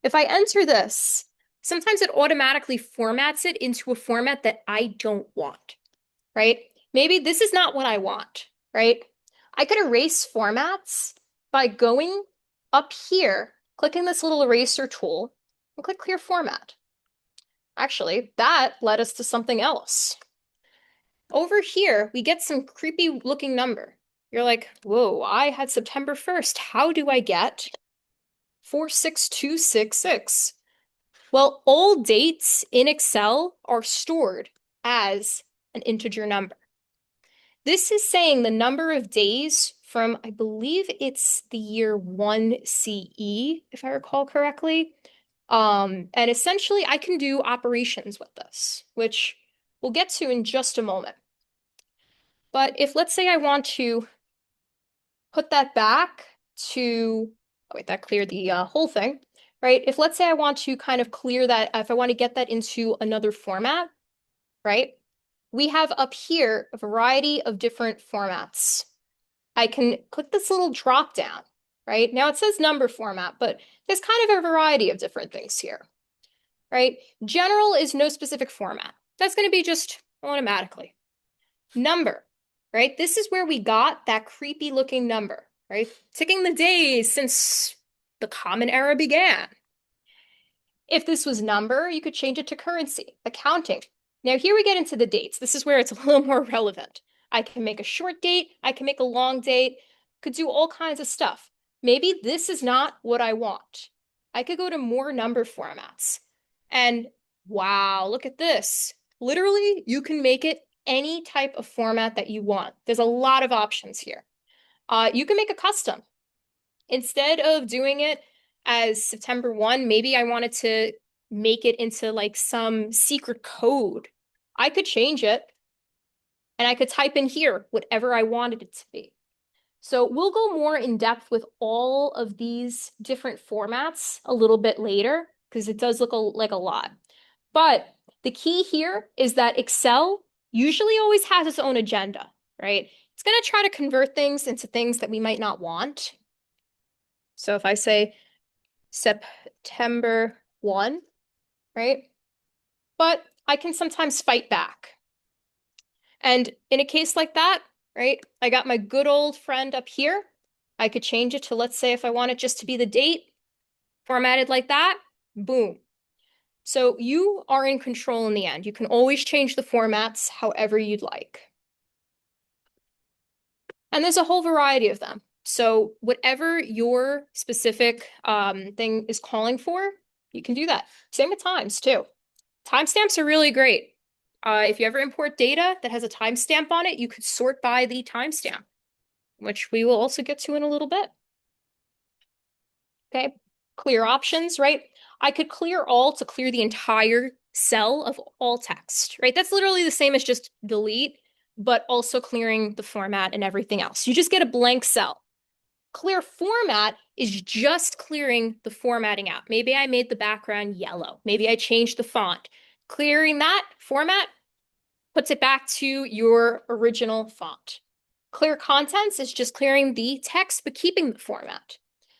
If I enter this, sometimes it automatically formats it into a format that I don't want, right? Maybe this is not what I want, right? I could erase formats by going up here, clicking this little eraser tool, and click Clear Format. Actually, that led us to something else. Over here, we get some creepy looking number. You're like, whoa, I had September 1st. How do I get 46266? Well, all dates in Excel are stored as an integer number. This is saying the number of days from, I believe it's the year 1 CE, if I recall correctly. And essentially, I can do operations with this, which we'll get to in just a moment. But if, let's say, I want to put that back to, oh wait, that cleared the whole thing, right? If let's say I want to kind of clear that, if I want to get that into another format, right? We have up here a variety of different formats. I can click this little drop down, right? Now it says number format, but there's kind of a variety of different things here, right? General is no specific format. That's going to be just automatically. Number, right? This is where we got that creepy looking number, right? Ticking the days since the Common Era began. If this was number, you could change it to currency, accounting. Now here we get into the dates. This is where it's a little more relevant. I can make a short date, I can make a long date, could do all kinds of stuff. Maybe this is not what I want. I could go to more number formats. And wow, look at this. Literally, you can make it any type of format that you want. There's a lot of options here. You can make a custom. Instead of doing it as September 1, maybe I wanted to make it into like some secret code. I could change it and I could type in here whatever I wanted it to be. So we'll go more in depth with all of these different formats a little bit later because it does look like a lot. But the key here is that Excel usually always has its own agenda, right? It's going to try to convert things into things that we might not want. So if I say September 1, right? But I can sometimes fight back. And in a case like that, right, I got my good old friend up here. I could change it to, let's say, if I want it just to be the date, formatted like that, boom. So you are in control in the end. You can always change the formats however you'd like. And there's a whole variety of them. So whatever your specific thing is calling for, you can do that. Same with times too. Timestamps are really great. If you ever import data that has a timestamp on it, you could sort by the timestamp, which we will also get to in a little bit. Okay, clear options, right? I could clear all to clear the entire cell of all text, right? That's literally the same as just delete, but also clearing the format and everything else. You just get a blank cell. Clear format is just clearing the formatting out. Maybe I made the background yellow. Maybe I changed the font. Clearing that format puts it back to your original font. Clear contents is just clearing the text, but keeping the format.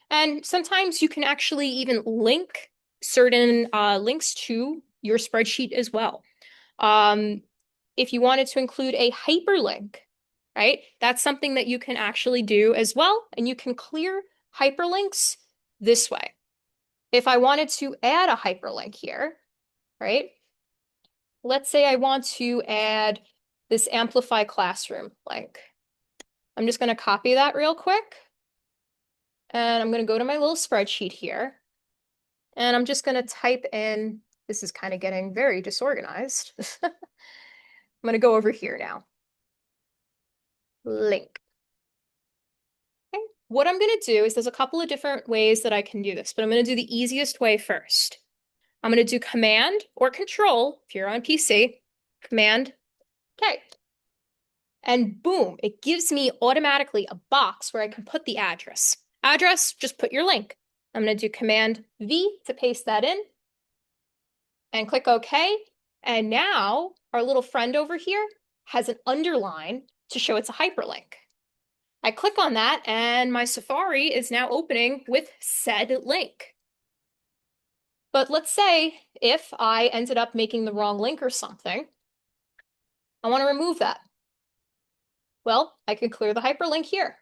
And sometimes you can actually even link certain links to your spreadsheet as well. If you wanted to include a hyperlink, right? That's something that you can actually do as well. And you can clear hyperlinks this way. If I wanted to add a hyperlink here, right? Let's say I want to add this Amplify Classroom link. I'm just going to copy that real quick. And I'm going to go to my little spreadsheet here. And I'm just going to type in, this is kind of getting very disorganized. I'm going to go over here now. Link. Okay. What I'm going to do is there's a couple of different ways that I can do this, but I'm going to do the easiest way first. I'm going to do Command or Control if you're on PC. Command K. And boom, it gives me automatically a box where I can put the address. Address, just put your link. I'm going to do Command V to paste that in and click OK. And now our little friend over here has an underline to show it's a hyperlink. I click on that and my Safari is now opening with said link. But let's say if I ended up making the wrong link or something, I want to remove that. Well, I can clear the hyperlink here.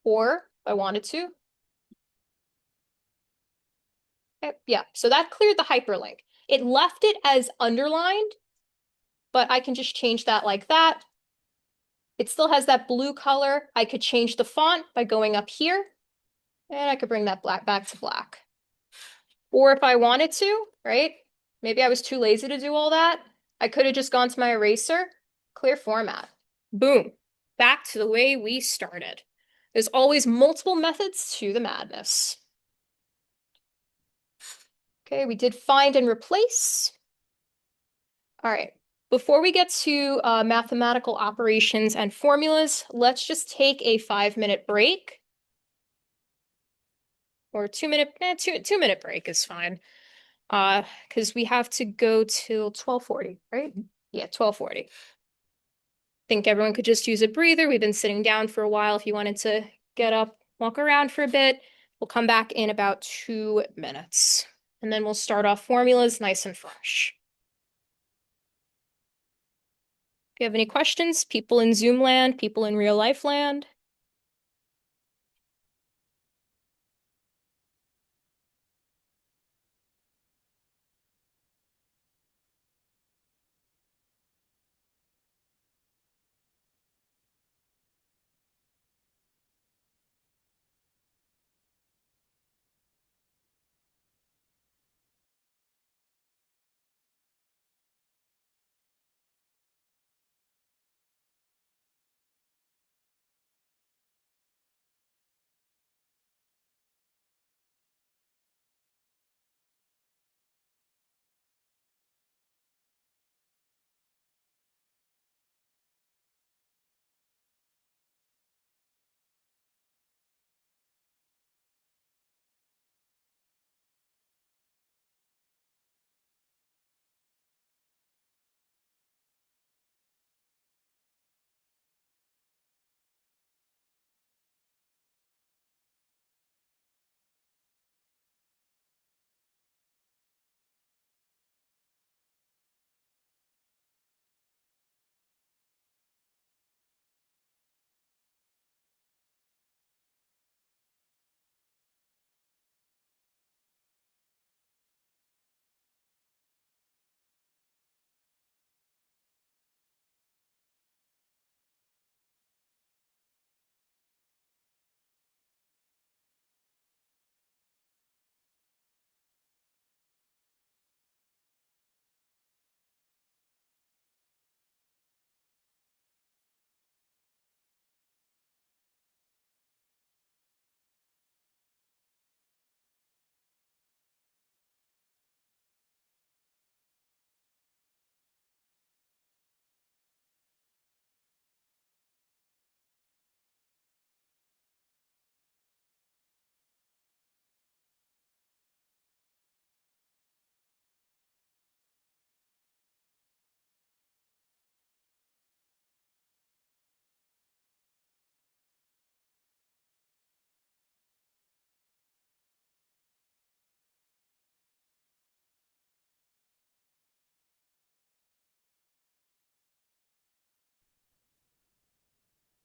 Or if I wanted to. Okay, yeah, so that cleared the hyperlink. It left it as underlined, but I can just change that like that. It still has that blue color. I could change the font by going up here, and I could bring that black back to black. Or if I wanted to, right? Maybe I was too lazy to do all that. I could have just gone to my eraser, clear format. Boom, back to the way we started. There's always multiple methods to the madness. Okay, we did find and replace. All right, before we get to mathematical operations and formulas, let's just take a 5-minute break. Or 2-minute, 2-minute break is fine. Because we have to go till 12:40, right? Yeah, 12:40. Think everyone could just use a breather. We've been sitting down for a while. If you wanted to get up, walk around for a bit, we'll come back in about 2 minutes. And then we'll start off formulas nice and fresh. If you have any questions, people in Zoom land, people in real life land.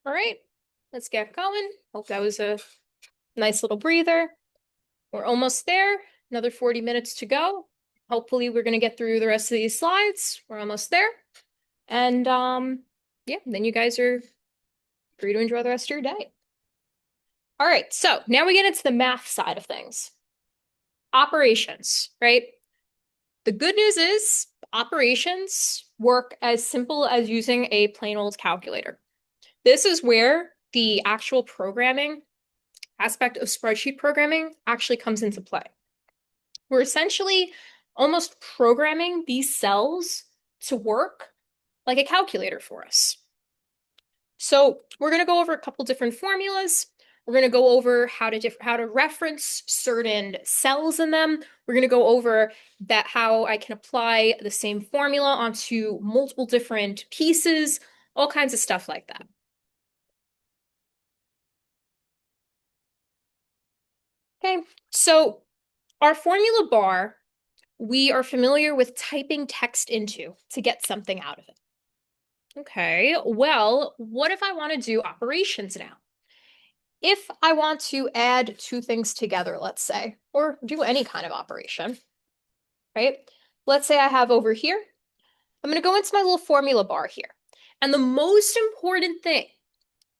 All right, let's get going. Hope that was a nice little breather. We're almost there. Another 40 minutes to go. Hopefully we're going to get through the rest of these slides. We're almost there. And yeah, then you guys are free to enjoy the rest of your day. All right, so now we get into the math side of things. Operations, right? The good news is operations work as simple as using a plain old calculator. This is where the actual programming aspect of spreadsheet programming actually comes into play. We're essentially almost programming these cells to work like a calculator for us. So we're going to go over a couple different formulas. We're going to go over how to reference certain cells in them. We're going to go over how I can apply the same formula onto multiple different pieces, all kinds of stuff like that. Okay, so our formula bar, we are familiar with typing text into to get something out of it. Okay, well, what if I want to do operations now? If I want to add two things together, let's say, or do any kind of operation, right? Let's say I have over here, I'm going to go into my little formula bar here. And the most important thing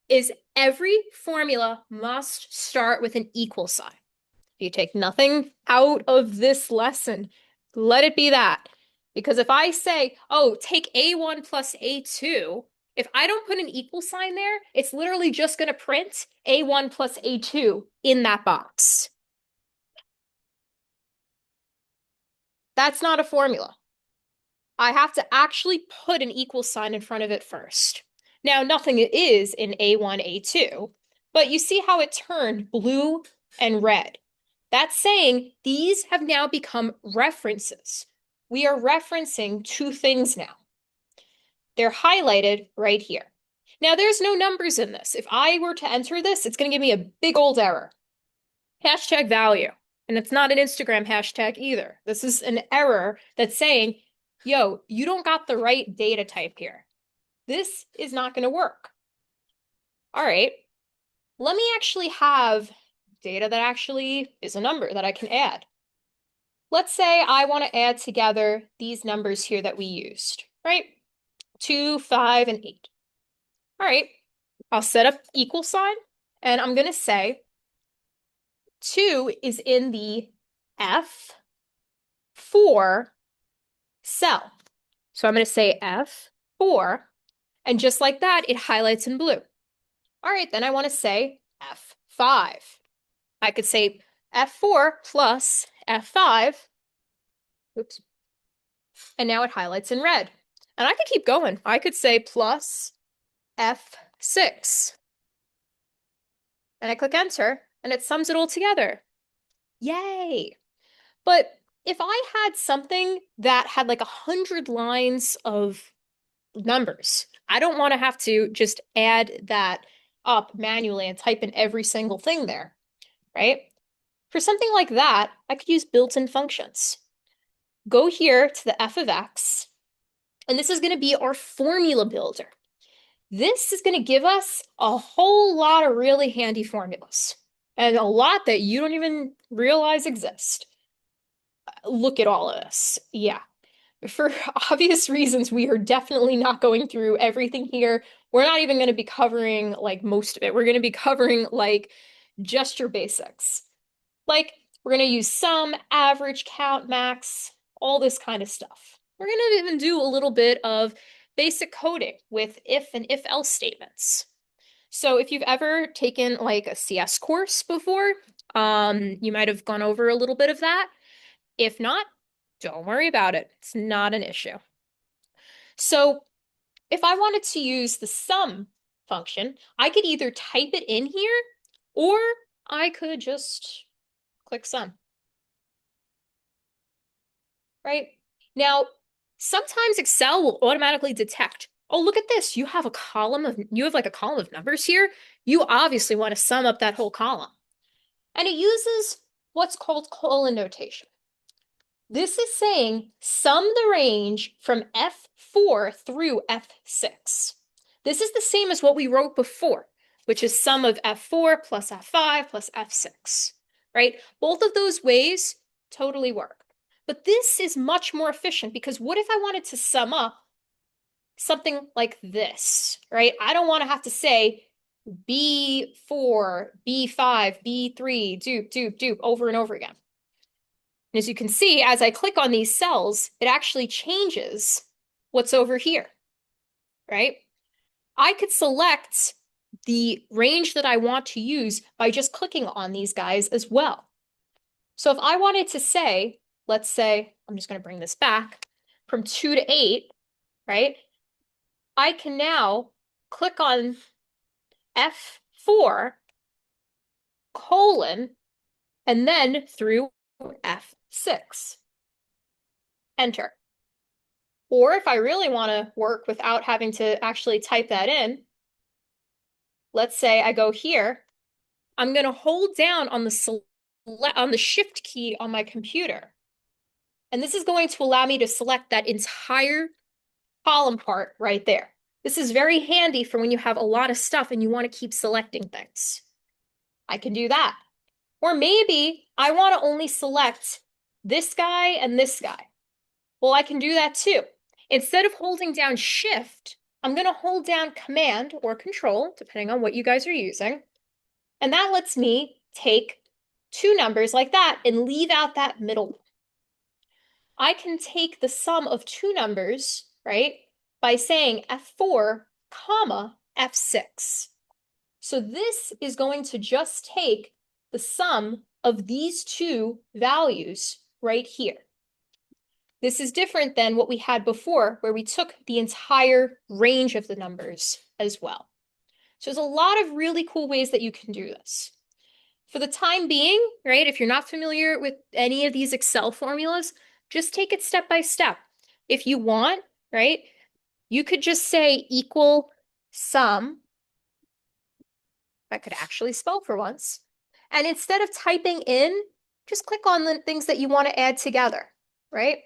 is every formula must start with an equal sign. If you take nothing out of this lesson, let it be that. Because if I say, oh, take A1 plus A2, if I don't put an equal sign there, it's literally just going to print A1 plus A2 in that box. That's not a formula. I have to actually put an equal sign in front of it first. Now, nothing is in A1, A2, but you see how it turned blue and red. That's saying these have now become references. We are referencing two things now. They're highlighted right here. Now, there's no numbers in this. If I were to enter this, it's going to give me a big old error. Hashtag value. And it's not an Instagram hashtag either. This is an error that's saying, yo, you don't got the right data type here. This is not going to work. All right, let me actually have data that actually is a number that I can add. Let's say I want to add together these numbers here that we used, right? 2, 5, and 8. All right, I'll set up equal sign, and I'm going to say 2 is in the F4 cell. So I'm going to say F4, and just like that, it highlights in blue. All right, then I want to say F5. I could say F4 plus F5. Oops. And now it highlights in red. And I could keep going. I could say plus F6. And I click enter, and it sums it all together. Yay! But if I had something that had like 100 lines of numbers, I don't want to have to just add that up manually and type in every single thing there, right? For something like that, I could use built-in functions. Go here to the f of x, and this is going to be our formula builder. This is going to give us a whole lot of really handy formulas, and a lot that you don't even realize exist. Look at all of this. Yeah. For obvious reasons, we are definitely not going through everything here. We're not even going to be covering like most of it. We're going to be covering like just your basics. Like we're going to use sum, average, count, max, all this kind of stuff. We're going to even do a little bit of basic coding with if and if-else statements. So if you've ever taken like a CS course before, you might have gone over a little bit of that. If not, don't worry about it. It's not an issue. So if I wanted to use the sum function, I could either type it in here or I could just click sum. Right? Now, sometimes Excel will automatically detect, oh, look at this. You have like a column of numbers here. You obviously want to sum up that whole column. And it uses what's called colon notation. This is saying sum the range from F4 through F6. This is the same as what we wrote before, which is sum of F4 plus F5 plus F6, right? Both of those ways totally work. But this is much more efficient because what if I wanted to sum up something like this, right? I don't want to have to say B4, B5, B3, dupe, dupe, dupe over and over again. And as you can see, as I click on these cells, it actually changes what's over here, right? I could select the range that I want to use by just clicking on these guys as well. So if I wanted to say, let's say, I'm just going to bring this back from 2 to 8, right? I can now click on F4 colon and then through F6. Enter. Or if I really want to work without having to actually type that in, let's say I go here, I'm going to hold down on the shift key on my computer. And this is going to allow me to select that entire column part right there. This is very handy for when you have a lot of stuff and you want to keep selecting things. I can do that. Or maybe I want to only select this guy and this guy. Well, I can do that too. Instead of holding down Shift, I'm going to hold down Command or Control, depending on what you guys are using. And that lets me take two numbers like that and leave out that middle one. I can take the sum of two numbers, right, by saying F4, comma, F6. So this is going to just take the sum of these two values right here. This is different than what we had before, where we took the entire range of the numbers as well. So there's a lot of really cool ways that you can do this. For the time being, right, if you're not familiar with any of these Excel formulas, just take it step by step. If you want, right, you could just say equal sum. I could actually spell for once. And instead of typing in, just click on the things that you want to add together, right?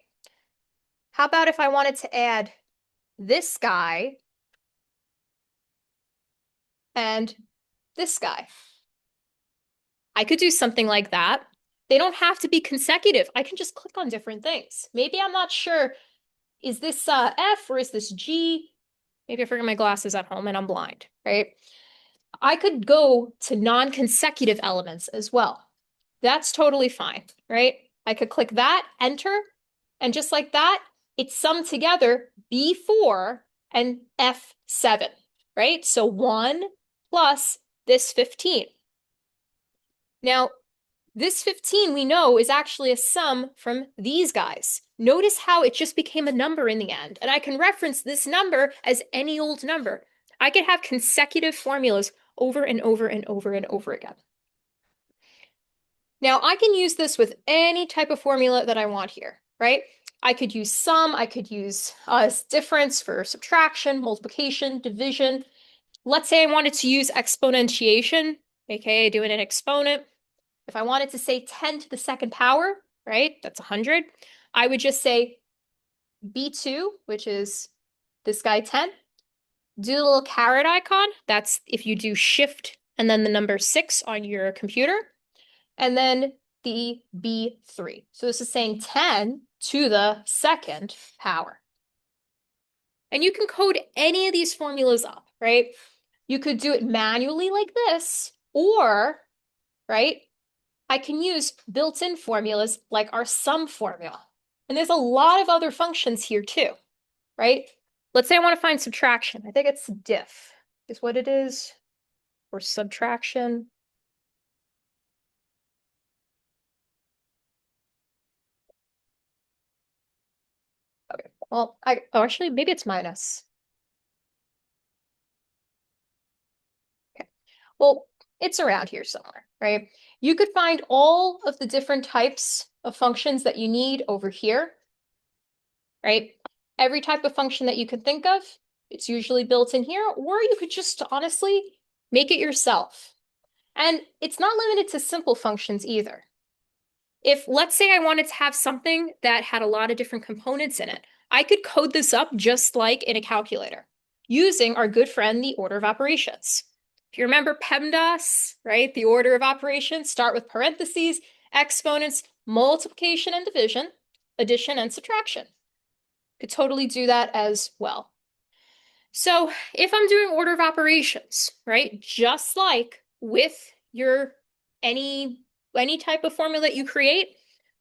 How about if I wanted to add this guy and this guy? I could do something like that. They don't have to be consecutive. I can just click on different things. Maybe I'm not sure, is this F or is this G? Maybe I forgot my glasses at home and I'm blind, right? I could go to non-consecutive elements as well. That's totally fine, right? I could click that, enter, and just like that, it's summed together B4 and F7, right? So 1 plus this 15. Now, this 15 we know is actually a sum from these guys. Notice how it just became a number in the end, and I can reference this number as any old number. I could have consecutive formulas over and over and over and over again. Now, I can use this with any type of formula that I want here, right? I could use sum, I could use difference for subtraction, multiplication, division. Let's say I wanted to use exponentiation, aka doing an exponent. If I wanted to say 10 to the second power, right, that's 100, I would just say B2, which is this guy 10. Do the little caret icon. That's if you do shift and then the number 6 on your computer. And then the B3. So this is saying 10 to the second power. And you can code any of these formulas up, right? You could do it manually like this, or, right, I can use built-in formulas like our sum formula. And there's a lot of other functions here too, right? Let's say I want to find subtraction. I think it's diff is what it is, or subtraction. Okay, well, actually, maybe it's minus. Okay, well, it's around here somewhere, right? You could find all of the different types of functions that you need over here, right? Every type of function that you can think of, it's usually built in here, or you could just honestly make it yourself. And it's not limited to simple functions either. If, let's say I wanted to have something that had a lot of different components in it, I could code this up just like in a calculator. using our good friend, the order of operations. If you remember PEMDAS, right? The order of operations start with parentheses, exponents, multiplication and division, addition and subtraction. Could totally do that as well. So if I'm doing order of operations, right? Just like with your any type of formula that you create,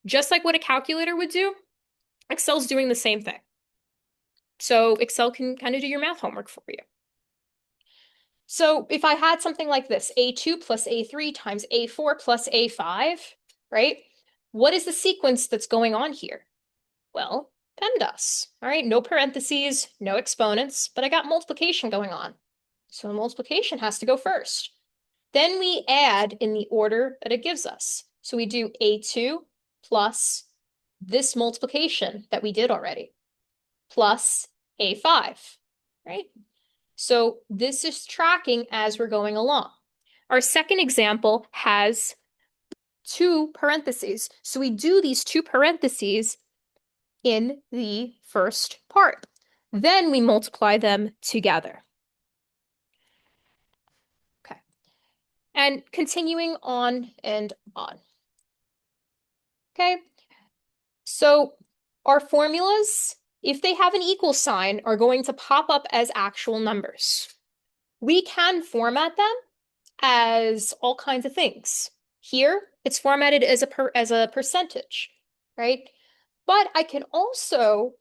just like what a calculator would do, Excel's doing the same thing. So Excel can kind of do your math homework for you. So if I had something like this, A2 plus A3 times A4 plus A5, right? What is the sequence that's going on here? Well, PEMDAS, all right? No parentheses, no exponents, but I got multiplication going on. So multiplication has to go first. Then we add in the order that it gives us. So we do A2 plus this multiplication that we did already, plus A5, right? So this is tracking as we're going along. Our second example has two parentheses. So we do these two parentheses in the first part. Then we multiply them together. Okay. And continuing on and on. Okay. So our formulas, if they have an equal sign, are going to pop up as actual numbers. We can format them as all kinds of things. Here, it's formatted as a percentage, right? But I can also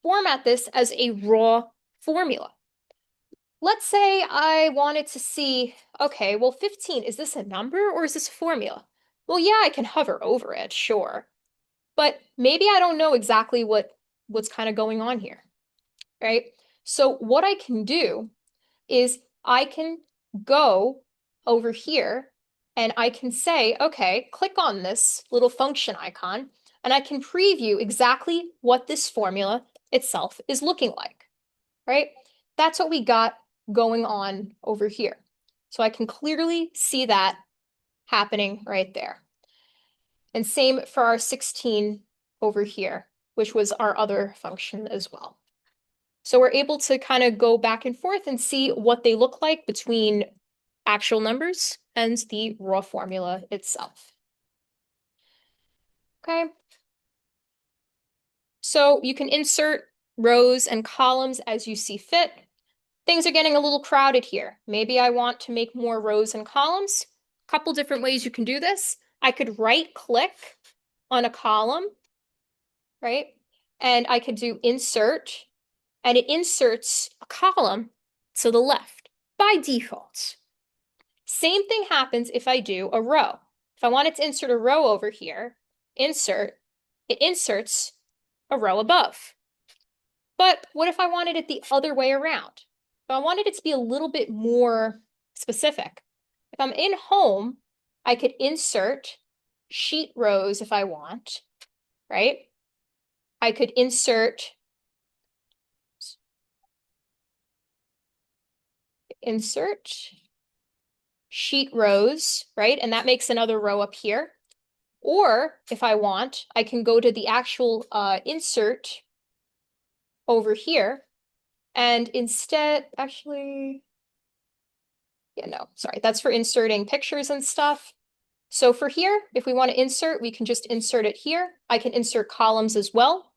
format this as a raw formula. Let's say I wanted to see, okay, well, 15, is this a number or is this a formula? Well, yeah, I can hover over it, sure. But maybe I don't know exactly what's kind of going on here, right? So what I can do is I can go over here and I can say, okay, click on this little function icon, and I can preview exactly what this formula itself is looking like, right? That's what we got going on over here. So I can clearly see that happening right there. And same for our 16 over here, which was our other function as well. So we're able to kind of go back and forth and see what they look like between actual numbers and the raw formula itself. Okay. So you can insert rows and columns as you see fit. Things are getting a little crowded here. Maybe I want to make more rows and columns. A couple different ways you can do this. I could right click on a column, right? And I could do insert, and it inserts a column to the left by default. Same thing happens if I do a row. If I wanted to insert a row over here, insert, it inserts a row above. But what if I wanted it the other way around? If I wanted it to be a little bit more specific, if I'm in home, I could insert sheet rows if I want, right? I could insert sheet rows, right? And that makes another row up here. Or if I want, I can go to the actual insert over here and instead, actually, yeah, no, sorry, that's for inserting pictures and stuff. So for here, if we want to insert, we can just insert it here. I can insert columns as well.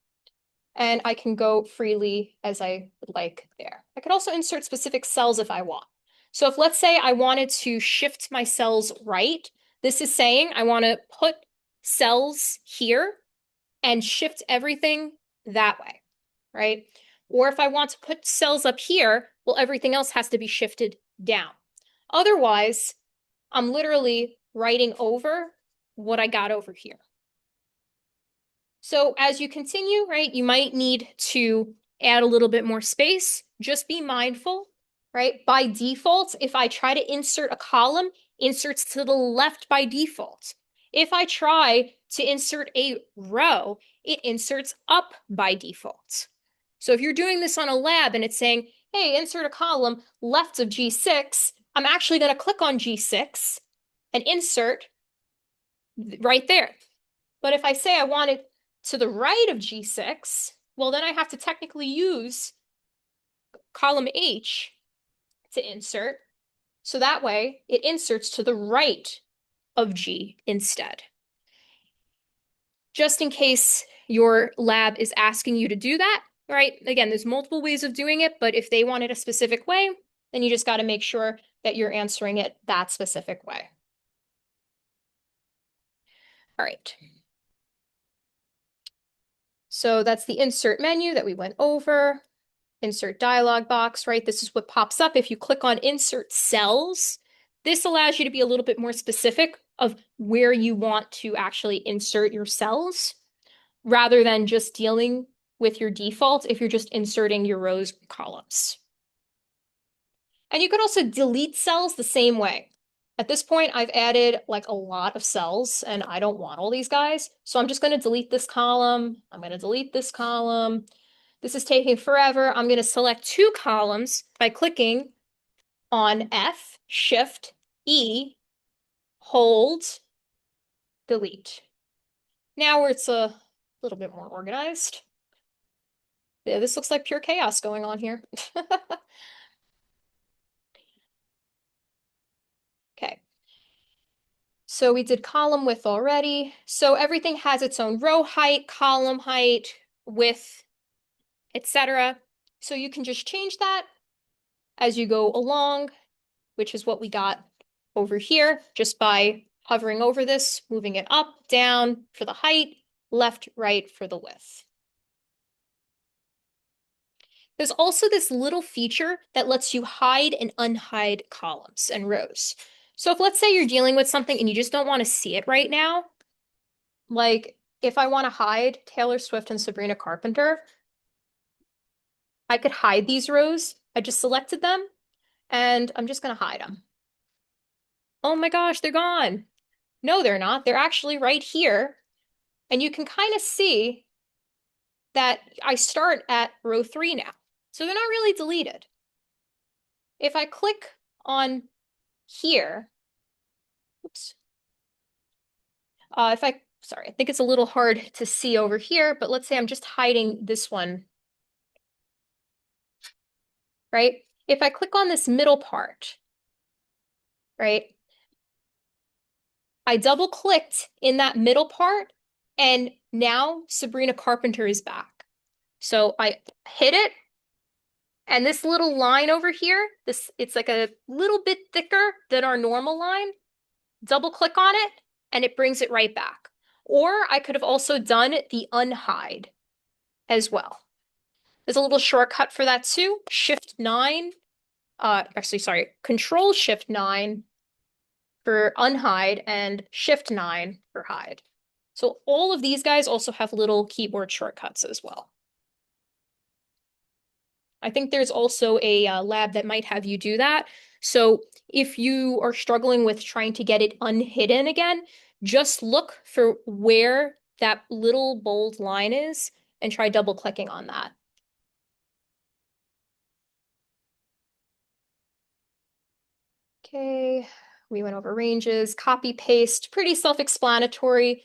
And I can go freely as I would like there. I could also insert specific cells if I want. So if let's say I wanted to shift my cells right, this is saying I want to put cells here and shift everything that way, right? Or if I want to put cells up here, well, everything else has to be shifted down. Otherwise, I'm literally writing over what I got over here. So as you continue, right, you might need to add a little bit more space. Just be mindful, right? By default, if I try to insert a column, inserts to the left by default. If I try to insert a row, it inserts up by default. So if you're doing this on a lab and it's saying, hey, insert a column left of G6, I'm actually going to click on G6 and insert right there. But if I say I want it to the right of G6, well, then I have to technically use column H to insert. So that way it inserts to the right of G instead. Just in case your lab is asking you to do that, right? Again, there's multiple ways of doing it, but if they want it a specific way, then you just got to make sure that you're answering it that specific way. All right. So that's the insert menu that we went over. Insert dialog box, right? This is what pops up if you click on insert cells. This allows you to be a little bit more specific of where you want to actually insert your cells rather than just dealing with your default if you're just inserting your rows and columns. And you could also delete cells the same way. At this point, I've added like a lot of cells and I don't want all these guys. So I'm just going to delete this column. I'm going to delete this column. This is taking forever. I'm going to select two columns by clicking on F, Shift, E, hold, delete. Now it's a little bit more organized. Yeah, this looks like pure chaos going on here. Okay. So we did column width already. So everything has its own row height, column height, width, etc. So you can just change that as you go along, which is what we got over here just by hovering over this, moving it up, down for the height, left, right for the width. There's also this little feature that lets you hide and unhide columns and rows. So if let's say you're dealing with something and you just don't want to see it right now, like if I want to hide Taylor Swift and Sabrina Carpenter, I could hide these rows. I just selected them and I'm just going to hide them. Oh my gosh, they're gone. No, they're not. They're actually right here. And you can kind of see that I start at row 3 now. So they're not really deleted. If I click on here, oops. Sorry, I think it's a little hard to see over here, but let's say I'm just hiding this one, right? If I click on this middle part, right? I double clicked in that middle part and now Sabrina Carpenter is back. So I hit it and this little line over here, it's like a little bit thicker than our normal line. Double click on it and it brings it right back. Or I could have also done the unhide as well. There's a little shortcut for that too. Shift 9, Control Shift 9 for unhide and Shift 9 for hide. So all of these guys also have little keyboard shortcuts as well. I think there's also a lab that might have you do that. So if you are struggling with trying to get it unhidden again, just look for where that little bold line is and try double clicking on that. Okay, we went over ranges, copy paste, pretty self-explanatory.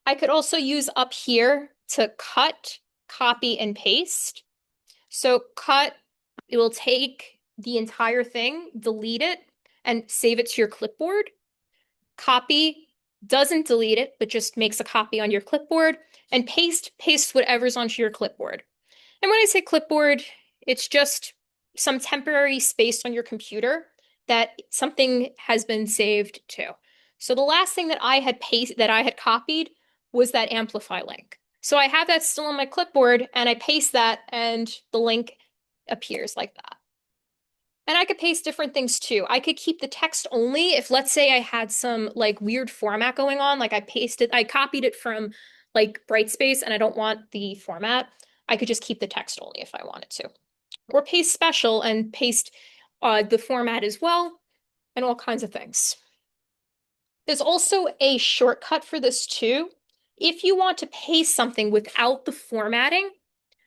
I could also use up here to cut, copy, and paste. So cut, it will take the entire thing, delete it, and save it to your clipboard. Copy doesn't delete it, but just makes a copy on your clipboard. And paste pastes whatever's onto your clipboard. And when I say clipboard, it's just some temporary space on your computer that something has been saved to. So the last thing that I had copied was that Amplify link. So I have that still on my clipboard and I paste that and the link appears like that. And I could paste different things too. I could keep the text only if let's say I had some like weird format going on, like I copied it from like Brightspace and I don't want the format. I could just keep the text only if I wanted to. Or paste special and paste the format as well and all kinds of things. There's also a shortcut for this too. If you want to paste something without the formatting,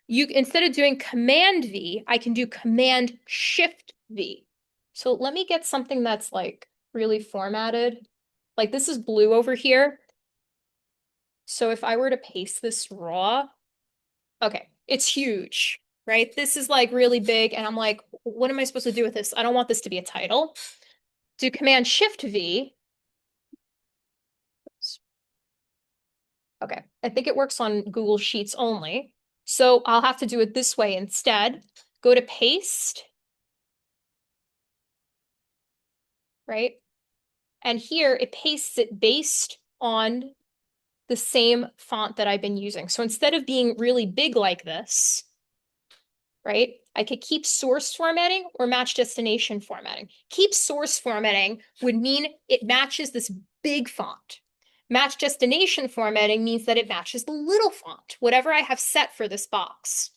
instead of doing Command V, I can do Command Shift V. So let me get something that's like really formatted. Like this is blue over here. So if I were to paste this raw, okay, it's huge. right? This is like really big, and I'm like, what am I supposed to do with this? I don't want this to be a title. Do Command Shift V. Okay, I think it works on Google Sheets only. So I'll have to do it this way instead. Go to paste, right? And here it pastes it based on the same font that I've been using. So instead of being really big like this, right, I could keep source formatting or match destination formatting. Keep source formatting would mean it matches this big font. Match destination formatting means that it matches the little font, whatever I have set for this box.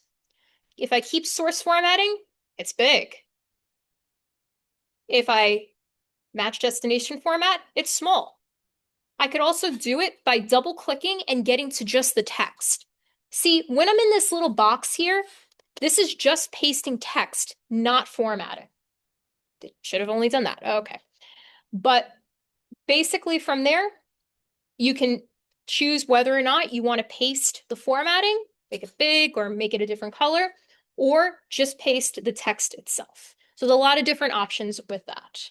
If I keep source formatting, it's big. If I match destination format, it's small. I could also do it by double clicking and getting to just the text. See, when I'm in this little box here, this is just pasting text, not formatting. Should have only done that. Okay. But basically from there, you can choose whether or not you want to paste the formatting, make it big or make it a different color, or just paste the text itself. So there's a lot of different options with that.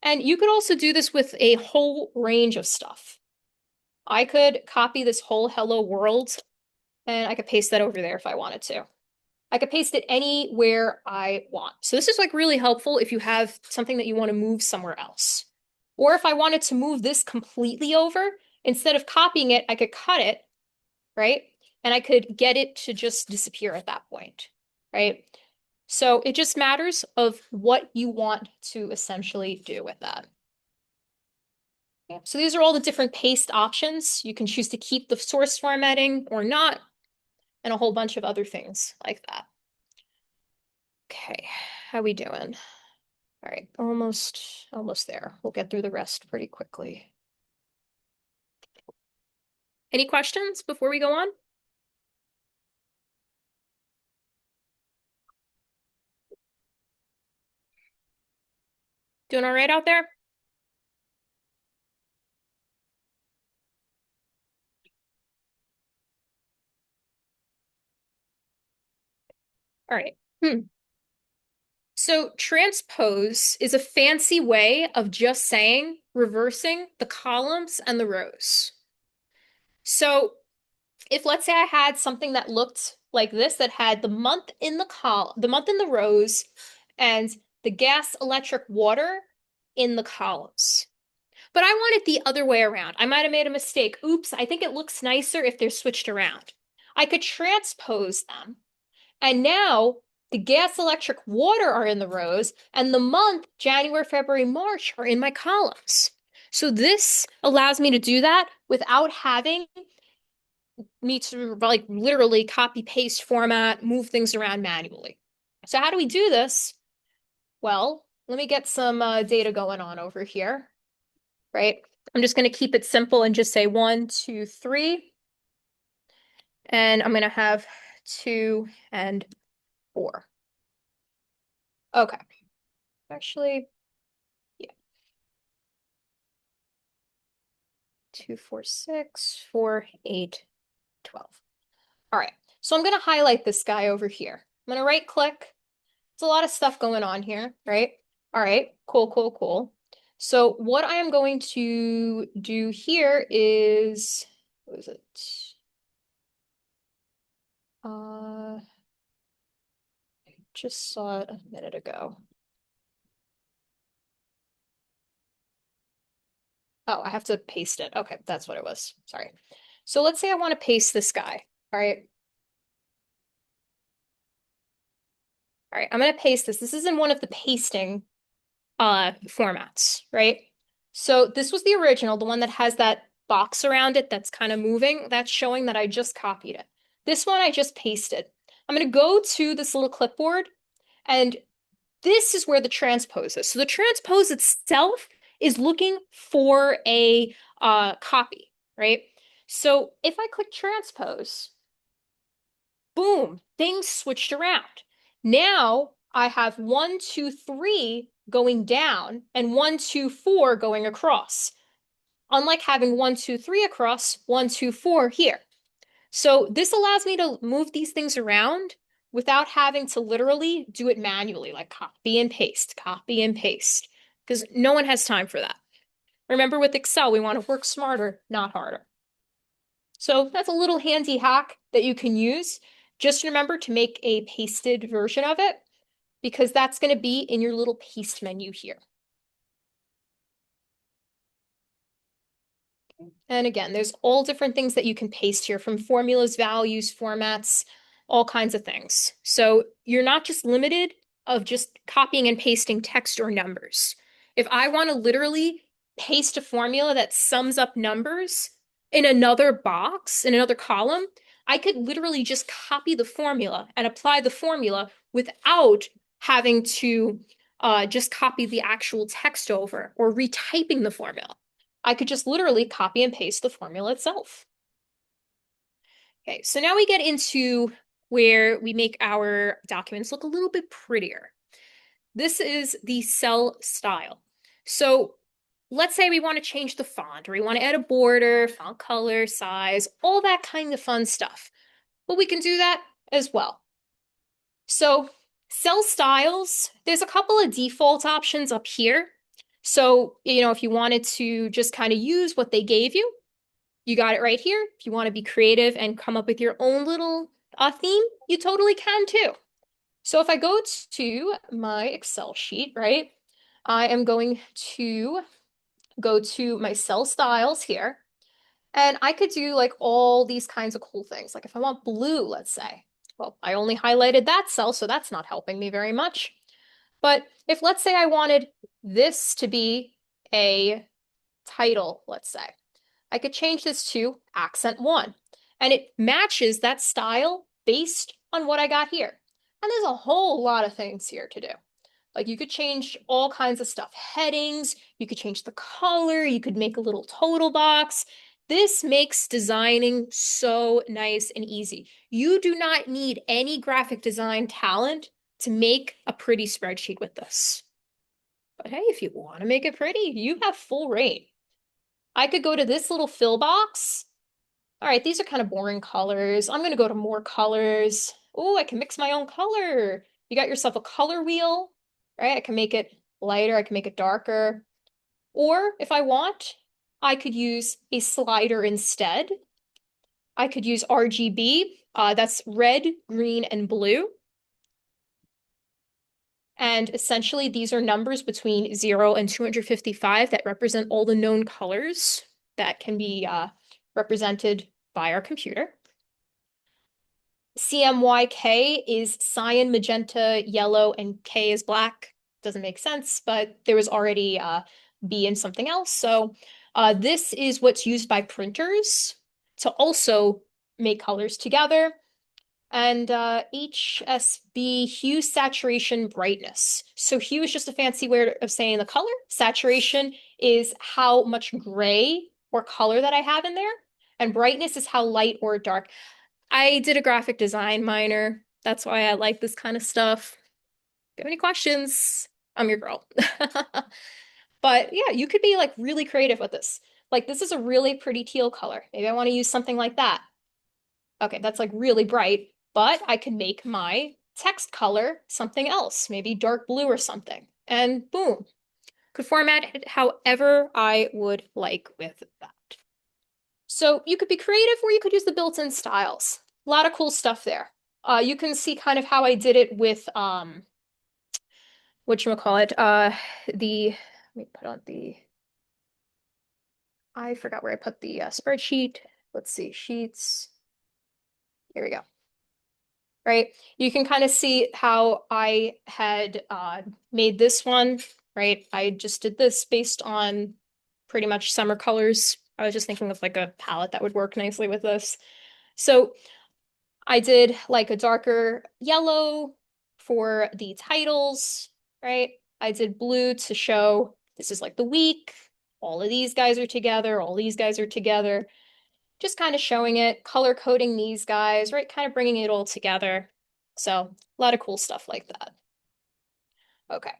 And you could also do this with a whole range of stuff. I could copy this whole hello world and I could paste that over there if I wanted to. I could paste it anywhere I want. So this is like really helpful if you have something that you want to move somewhere else. Or if I wanted to move this completely over, instead of copying it, I could cut it, right? And I could get it to just disappear at that point, right? So it just matters of what you want to essentially do with that. Yeah. So these are all the different paste options. You can choose to keep the source formatting or not, and a whole bunch of other things like that. Okay, how we doing? All right, almost there. We'll get through the rest pretty quickly. Any questions before we go on? Doing all right out there? All right. So transpose is a fancy way of just saying reversing the columns and the rows. So if let's say I had something that looked like this, that had the month in the month in the rows and the gas, electric, water in the columns. But I want it the other way around. I might have made a mistake. Oops, I think it looks nicer if they're switched around. I could transpose them. And now the gas, electric, water are in the rows, and the month, January, February, March, are in my columns. So this allows me to do that without having me to like literally copy, paste, format, move things around manually. So how do we do this? Well, let me get some data going on over here, right? I'm just going to keep it simple and just say 1, 2, 3. And I'm going to have 2 and 4. Okay. Actually, yeah. 2, 4, 6, 4, 8, 12. All right. So I'm going to highlight this guy over here. I'm going to right click. There's a lot of stuff going on here, right? All right. Cool, cool, cool. So what I am going to do here is, what is it? I just saw it a minute ago. Oh, I have to paste it. Okay, that's what it was. Sorry. So let's say I want to paste this guy. All right. All right, I'm going to paste this. This is in one of the pasting formats, right? So this was the original, the one that has that box around it that's kind of moving. That's showing that I just copied it. This one I just pasted. I'm going to go to this little clipboard, and this is where the transpose is. So the transpose itself is looking for a copy, right? So if I click transpose, boom, things switched around. Now I have 1, 2, 3 going down and 1, 2, 4 going across. Unlike having 1, 2, 3 across, 1, 2, 4 here. So this allows me to move these things around without having to literally do it manually, like copy and paste, because no one has time for that. Remember, with Excel, we want to work smarter, not harder. So that's a little handy hack that you can use. Just remember to make a pasted version of it, because that's going to be in your little paste menu here. And again, there's all different things that you can paste here, from formulas, values, formats, all kinds of things. So you're not just limited of just copying and pasting text or numbers. If I want to literally paste a formula that sums up numbers in another box, in another column, I could literally just copy the formula and apply the formula without having to just copy the actual text over or retyping the formula. I could just literally copy and paste the formula itself. Okay, so now we get into where we make our documents look a little bit prettier. This is the cell style. So let's say we want to change the font, or we want to add a border, font color, size, all that kind of fun stuff. Well, we can do that as well. So cell styles, there's a couple of default options up here. So, if you wanted to just kind of use what they gave you, you got it right here. If you want to be creative and come up with your own little theme, you totally can too. So if I go to my Excel sheet, right, I am going to go to my cell styles here, and I could do like all these kinds of cool things. Like if I want blue, let's say, well, I only highlighted that cell, so that's not helping me very much. But if, let's say, I wanted this to be a title, let's say, I could change this to accent 1, and it matches that style based on what I got here. And there's a whole lot of things here to do. Like you could change all kinds of stuff, headings, you could change the color, you could make a little total box. This makes designing so nice and easy. You do not need any graphic design talent to make a pretty spreadsheet with this. But hey, if you want to make it pretty, you have full reign. I could go to this little fill box. All right, these are kind of boring colors. I'm going to go to more colors. Oh, I can mix my own color. You got yourself a color wheel, right? I can make it lighter, I can make it darker. Or if I want, I could use a slider instead. I could use RGB. That's red, green, and blue. And essentially, these are numbers between 0 and 255 that represent all the known colors that can be represented by our computer. CMYK is cyan, magenta, yellow, and K is black. Doesn't make sense, but there was already B in something else. So this is what's used by printers to also make colors together. And HSB, hue, saturation, brightness. So hue is just a fancy way of saying the color. Saturation is how much gray or color that I have in there. And brightness is how light or dark. I did a graphic design minor. That's why I like this kind of stuff. If you have any questions, I'm your girl. But yeah, you could be like really creative with this. Like this is a really pretty teal color. Maybe I want to use something like that. Okay, that's like really bright, but I could make my text color something else, maybe dark blue or something. And boom, could format it however I would like with that. So you could be creative or you could use the built-in styles. A lot of cool stuff there. You can see kind of how I did it with whatchamacallit, let me put on the, I forgot where I put the spreadsheet. Let's see, sheets. Here we go. Right? You can kind of see how I had made this one, right? I just did this based on pretty much summer colors. I was just thinking of like a palette that would work nicely with this. So I did like a darker yellow for the titles, right? I did blue to show this is like the week. All of these guys are together. All these guys are together. Just kind of showing it, color coding these guys, right? Kind of bringing it all together. So a lot of cool stuff like that. Okay.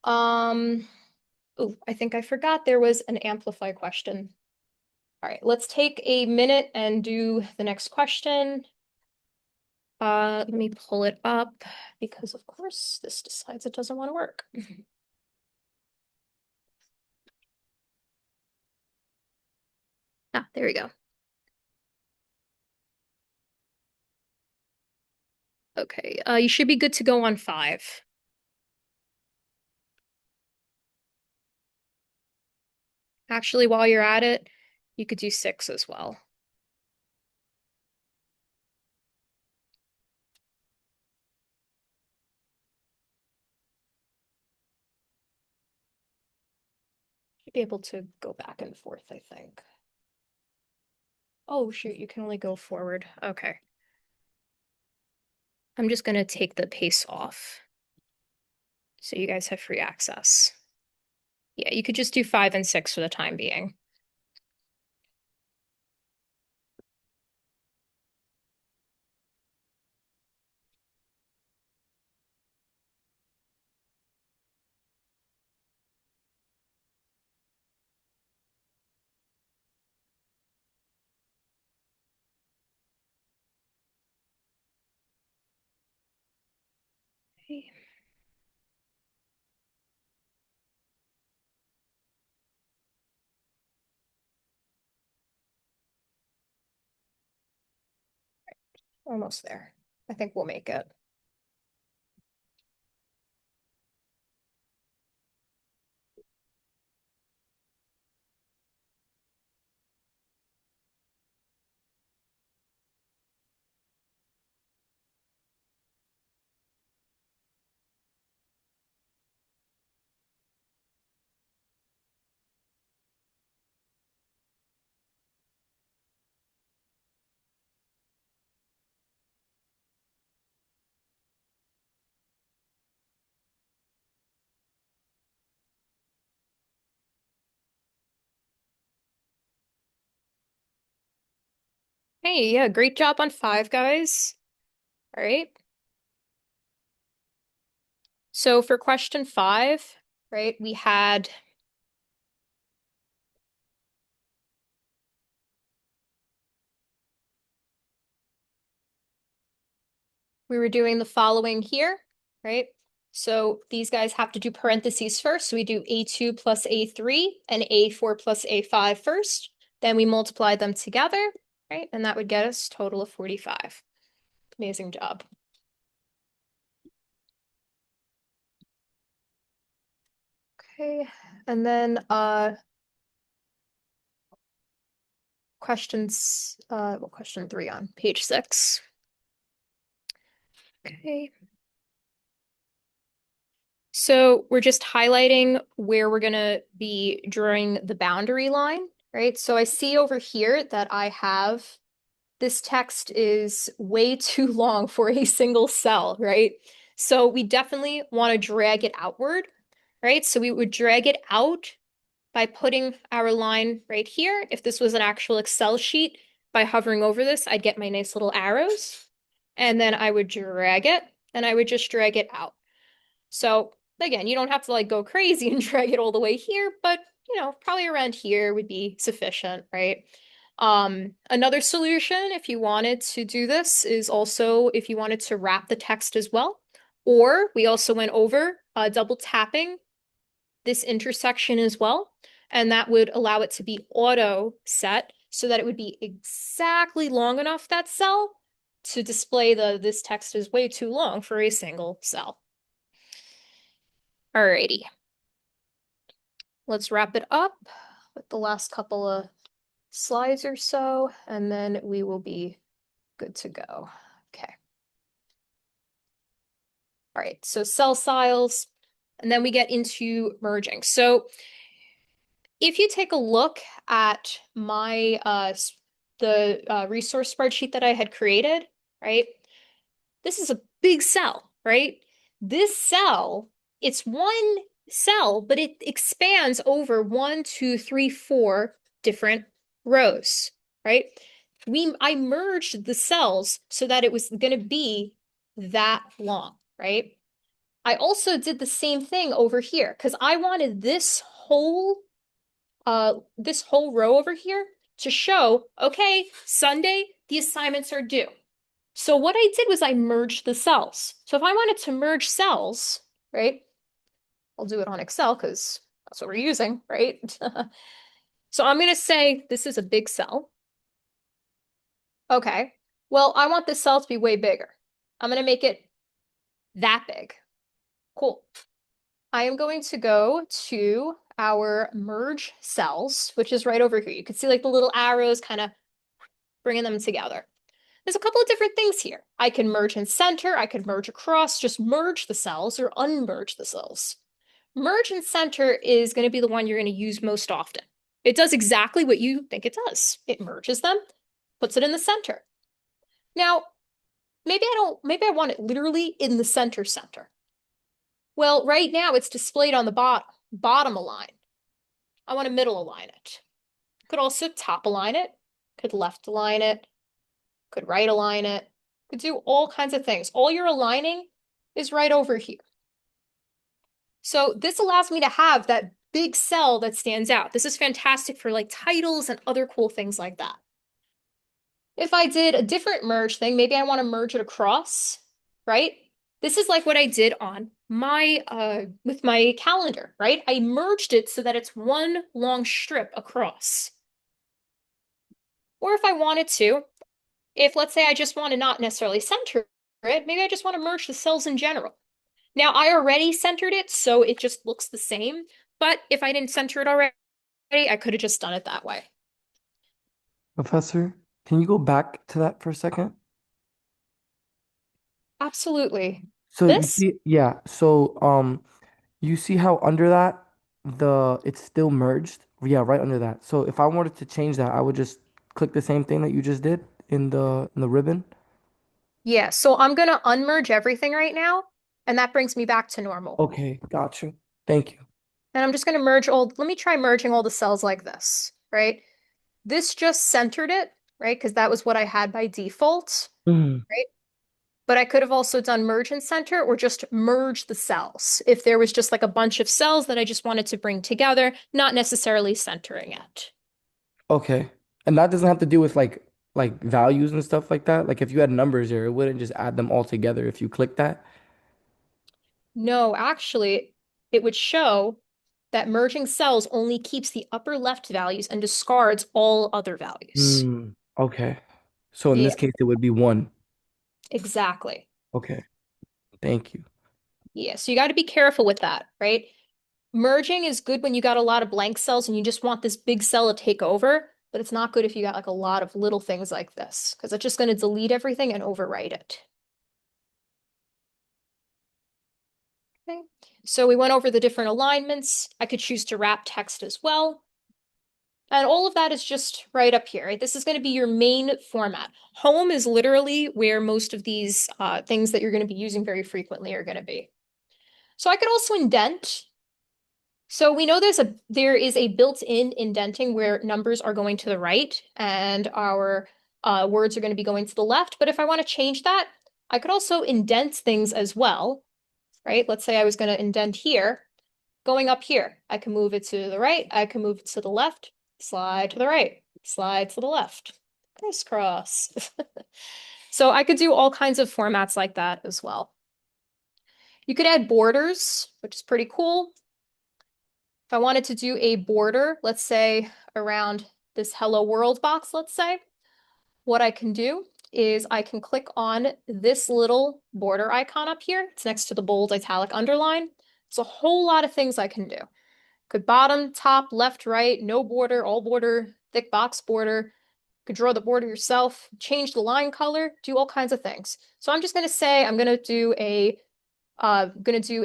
Oh, I think I forgot there was an amplify question. All right, let's take a minute and do the next question. Let me pull it up because of course this decides it doesn't want to work. Ah, there we go. Okay, you should be good to go on 5. Actually, while you're at it, you could do 6 as well. Should be able to go back and forth, I think. Oh, shoot, you can only go forward. Okay. I'm just gonna take the pace off so you guys have free access. Yeah, you could just do 5 and 6 for the time being. Okay. Almost there. I think we'll make it. Hey, yeah, great job on 5, guys. All right. So for question 5, right, we were doing the following here, right? So these guys have to do parentheses first. So we do A2 plus A3 and A4 plus A5 first. Then we multiply them together, right? And that would get us a total of 45. Amazing job. Okay, and then question 3 on page 6. Okay. So we're just highlighting where we're gonna be drawing the boundary line, right? So I see over here that I have this text is way too long for a single cell, right? So we definitely want to drag it outward, right? So we would drag it out by putting our line right here. If this was an actual Excel sheet, by hovering over this, I'd get my nice little arrows. And then I would drag it, and I would just drag it out. So again, you don't have to like go crazy and drag it all the way here, but probably around here would be sufficient, right? Another solution, if you wanted to do this, is also if you wanted to wrap the text as well. Or we also went over double tapping this intersection as well, and that would allow it to be auto set so that it would be exactly long enough, that cell, to display this text is way too long for a single cell. Alrighty. Let's wrap it up with the last couple of slides or so, and then we will be good to go. Okay. All right, so cell styles, and then we get into merging. So if you take a look at my the resource spreadsheet that I had created, right? This is a big cell, right? This cell, it's one cell, but it expands over 1, 2, 3, 4 different rows, right? I merged the cells so that it was going to be that long, right? I also did the same thing over here because I wanted this whole row over here to show, okay, Sunday, the assignments are due. So what I did was I merged the cells. So if I wanted to merge cells, right, I'll do it on Excel because that's what we're using, right? So I'm going to say this is a big cell. Okay, well, I want this cell to be way bigger. I'm going to make it that big. Cool. I am going to go to our merge cells, which is right over here. You can see like the little arrows kind of bringing them together. There's a couple of different things here. I can merge and center, I could merge across, just merge the cells or unmerge the cells. Merge and center is going to be the one you're going to use most often. It does exactly what you think it does. It merges them, puts it in the center. Now, maybe I want it literally in the center center. Well, right now it's displayed on the bottom align. I want to middle align it. Could also top align it, could left align it, could right align it, could do all kinds of things. All you're aligning is right over here. So this allows me to have that big cell that stands out. This is fantastic for like titles and other cool things like that. If I did a different merge thing, maybe I want to merge it across, right? This is like what I did on my with my calendar, right? I merged it so that it's one long strip across. Or if I wanted to, if let's say I just want to not necessarily center it, maybe I just want to merge the cells in general. Now I already centered it, so it just looks the same. But if I didn't center it already, I could have just done it that way. Professor, can you go back to that for a second? Absolutely. So you This? see, yeah. So you see how under that it's still merged? Yeah, right under that. So if I wanted to change that, I would just click the same thing that you just did in the ribbon. Yeah, so I'm gonna unmerge everything right now, and that brings me back to normal. Okay, got you. Thank you. And I'm just gonna merge let me try merging all the cells like this, right? This just centered it, right? Because that was what I had by default, Mhm. right? But I could have also done merge and center or just merge the cells if there was just like a bunch of cells that I just wanted to bring together, not necessarily centering it. Okay. And that doesn't have to do with like values and stuff like that. Like if you had numbers here, it wouldn't just add them all together if you click that. No, actually, it would show that merging cells only keeps the upper left values and discards all other values. Okay. So in Yeah, this case, it would be one. exactly. Okay. Thank you. Yeah, so you got to be careful with that, right? Merging is good when you got a lot of blank cells and you just want this big cell to take over, but it's not good if you got like a lot of little things like this, because it's just going to delete everything and overwrite it. Okay, so we went over the different alignments. I could choose to wrap text as well. And all of that is just right up here, right? This is going to be your main format. Home is literally where most of these things that you're going to be using very frequently are going to be. So I could also indent. So we know there is a built-in indenting where numbers are going to the right and our words are going to be going to the left. But if I want to change that, I could also indent things as well, right? Let's say I was going to indent here. Going up here, I can move it to the right, I can move it to the left, slide to the right, slide to the left, crisscross. So I could do all kinds of formats like that as well. You could add borders, which is pretty cool. If I wanted to do a border, let's say around this Hello World box, let's say, what I can do is I can click on this little border icon up here. It's next to the bold italic underline. It's a whole lot of things I can do. Could bottom, top, left, right, no border, all border, thick box border. Could draw the border yourself, change the line color, do all kinds of things. So I'm just going to say I'm going to do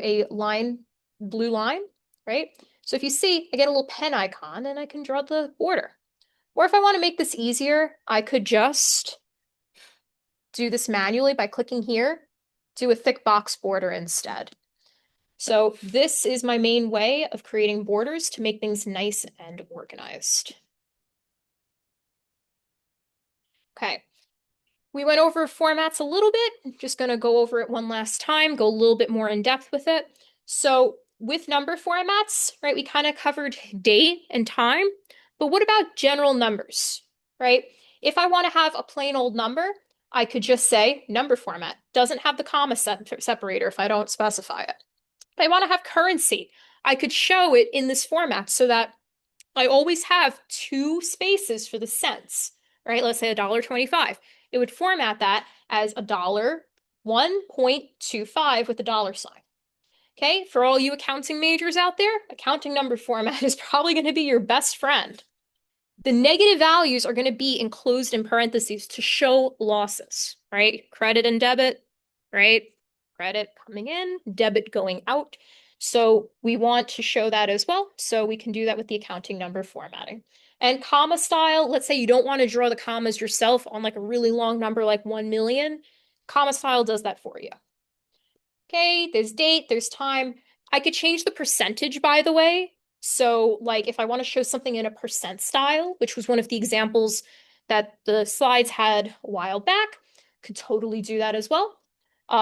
a line, blue line, right? So if you see, I get a little pen icon and I can draw the border. Or if I want to make this easier, I could just do this manually by clicking here, do a thick box border instead. So this is my main way of creating borders to make things nice and organized. Okay, we went over formats a little bit. Just going to go over it one last time, go a little bit more in depth with it. So with number formats, right, we kind of covered date and time, but what about general numbers? right? If I want to have a plain old number, I could just say number format. Doesn't have the comma separator if I don't specify it. If I want to have currency, I could show it in this format so that I always have two spaces for the cents, right? Let's say $1.25. It would format that as a dollar 1.25 with a dollar sign. Okay, for all you accounting majors out there, accounting number format is probably going to be your best friend. The negative values are going to be enclosed in parentheses to show losses, right? Credit and debit, right? Credit coming in, debit going out. So we want to show that as well. So we can do that with the accounting number formatting. And comma style, let's say you don't want to draw the commas yourself on like a really long number like 1 million. Comma style does that for you. Okay, there's date, there's time. I could change the percentage, by the way. So, like, if I want to show something in a percent style, which was one of the examples that the slides had a while back, could totally do that as well.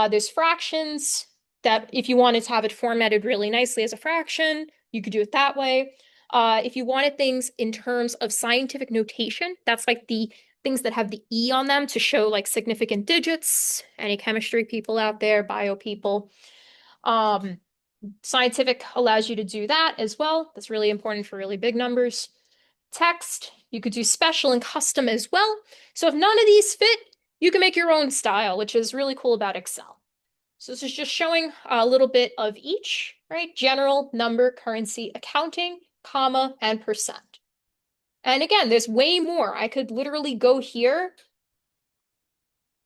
There's fractions that if you wanted to have it formatted really nicely as a fraction, you could do it that way. If you wanted things in terms of scientific notation, that's like the things that have the E on them to show like significant digits. Any chemistry people out there, bio people. Um, Scientific allows you to do that as well. That's really important for really big numbers. Text, you could do special and custom as well. So if none of these fit, you can make your own style, which is really cool about Excel. So this is just showing a little bit of each, right? General, number, currency, accounting, comma, and percent. And again, there's way more. I could literally go here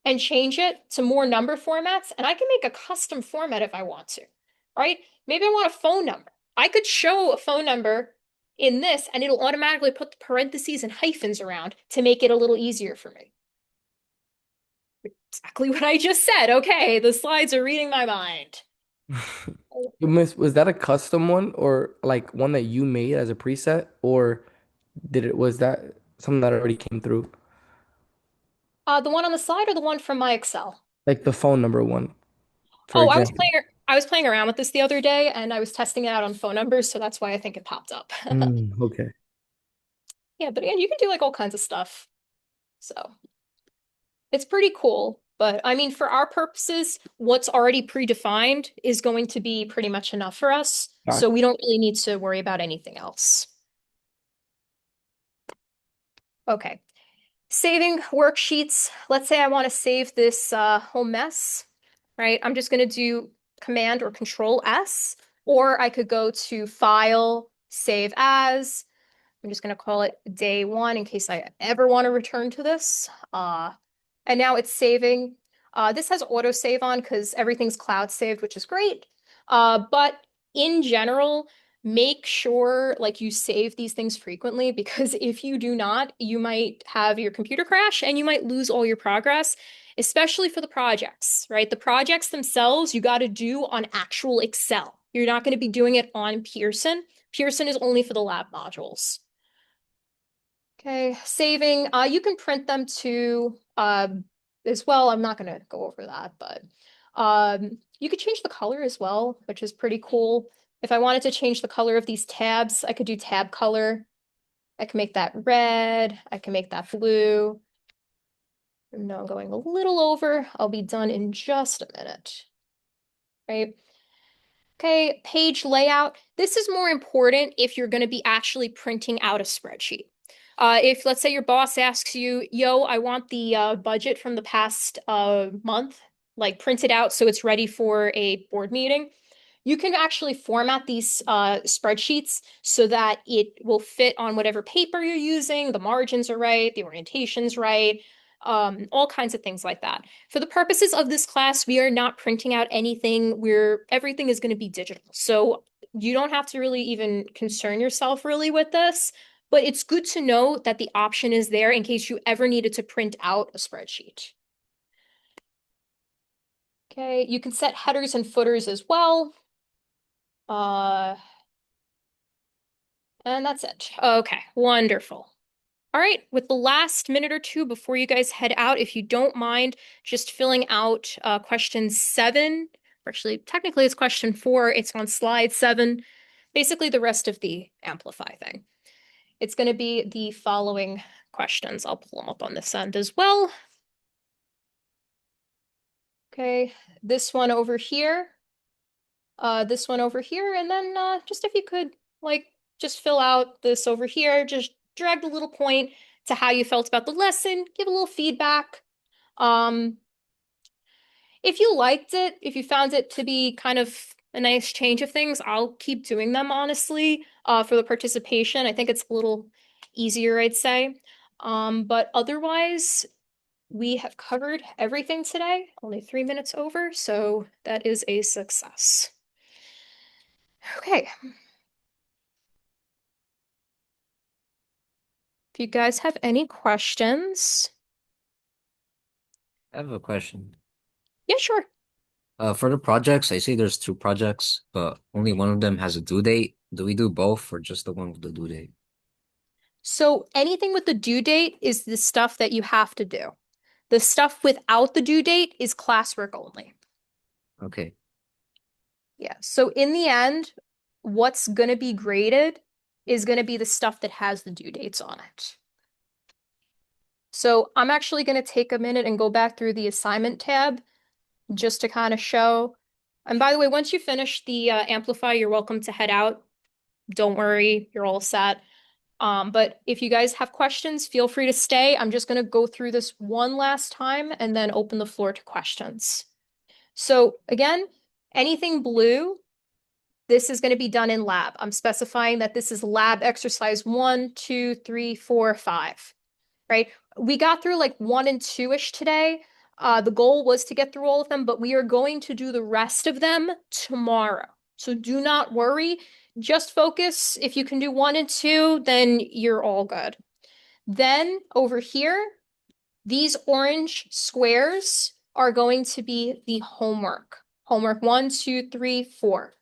and change it to more number formats, and I can make a custom format if I want to, right? Maybe I want a phone number. I could show a phone number in this, and it'll automatically put the parentheses and hyphens around to make it a little easier for me. Exactly what I just said. Okay, the slides are reading my mind. Miss, was that a custom one or like one that you made as a preset, or was that something that already came through? The one on the side or the one from my Excel? Like the phone number one, for Oh, example. I was playing around with this the other day and I was testing it out on phone numbers, so that's why I think it popped up. Okay. Yeah, but again, you can do like all kinds of stuff. So it's pretty cool. But I mean, for our purposes, what's already predefined is going to be pretty much enough for us. So Gotcha. we don't really need to worry about anything else. Okay. Saving worksheets. Let's say I want to save this whole mess, right? I'm just going to do Command or Control S, or I could go to File, Save As. I'm just going to call it day one in case I ever want to return to this. And now it's saving. This has autosave on because everything's cloud saved, which is great. But in general, make sure like you save these things frequently because if you do not, you might have your computer crash and you might lose all your progress, especially for the projects, right? The projects themselves you got to do on actual Excel. You're not going to be doing it on Pearson. Pearson is only for the lab modules. Okay, saving. You can print them to as well. I'm not gonna go over that, but you could change the color as well, which is pretty cool. If I wanted to change the color of these tabs, I could do tab color. I can make that red. I can make that blue. No, I'm going a little over. I'll be done in just a minute. Right? Okay, page layout. This is more important if you're going to be actually printing out a spreadsheet. If let's say your boss asks you, yo, I want the budget from the past month, like printed out so it's ready for a board meeting, you can actually format these spreadsheets so that it will fit on whatever paper you're using, the margins are right, the orientation's right, all kinds of things like that. For the purposes of this class, we are not printing out anything. Everything is going to be digital. So you don't have to really even concern yourself really with this, but it's good to know that the option is there in case you ever needed to print out a spreadsheet. Okay, you can set headers and footers as well. Uh, and that's it. Okay, wonderful. All right, with the last minute or two before you guys head out, if you don't mind just filling out question 7, or actually, technically it's question 4, it's on slide 7, basically the rest of the Amplify thing. It's going to be the following questions. I'll pull them up on this end as well. Okay, this one over here, this one over here, and then just if you could like just fill out this over here, just drag the little point to how you felt about the lesson, give a little feedback. Um, if you liked it, if you found it to be kind of a nice change of things, I'll keep doing them honestly, for the participation. I think it's a little easier, I'd say. But otherwise, we have covered everything today, only 3 minutes over, so that is a success. Okay. If you guys have any questions, I have a question. yeah, sure. For the projects, I see there's two projects, but only one of them has a due date. Do we do both or just the one with the due date? So anything with the due date is the stuff that you have to do. The stuff without the due date is classwork only. Okay. Yeah. So in the end, what's going to be graded is going to be the stuff that has the due dates on it. So I'm actually going to take a minute and go back through the assignment tab just to kind of show. And by the way, once you finish the amplify, you're welcome to head out. Don't worry, you're all set. But if you guys have questions, feel free to stay. I'm just going to go through this one last time and then open the floor to questions. So again, anything blue, this is going to be done in lab. I'm specifying that this is lab exercise 1, 2, 3, 4, 5, right? We got through like 1 and 2-ish today. The goal was to get through all of them, but we are going to do the rest of them tomorrow. So do not worry. Just focus. If you can do 1 and 2, then you're all good. Then over here, these orange squares are going to be the homework. Homework 1, 2, 3, 4.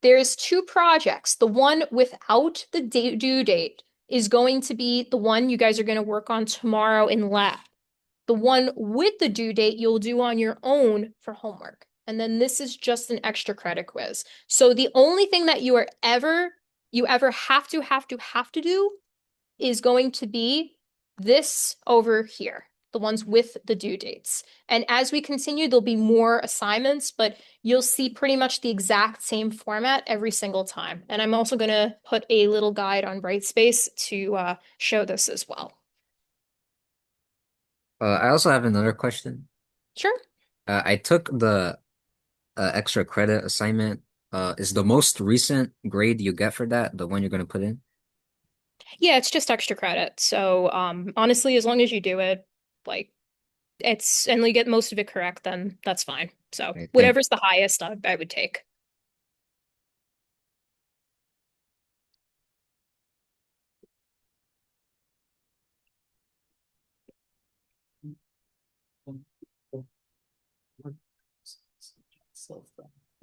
There's 2 projects. The one without the due date is going to be the one you guys are going to work on tomorrow in lab. The one with the due date you'll do on your own for homework. And then this is just an extra credit quiz. So the only thing that you ever have to do is going to be this over here, the ones with the due dates. And as we continue, there'll be more assignments, but you'll see pretty much the exact same format every single time. And I'm also going to put a little guide on Brightspace to show this as well. I also have another question. Sure. I took the extra credit assignment. Is the most recent grade you get for that the one you're going to put in? Yeah, it's just extra credit. So honestly, as long as you do it, like and you get most of it correct, then that's fine. So Okay, whatever's the highest, I would take.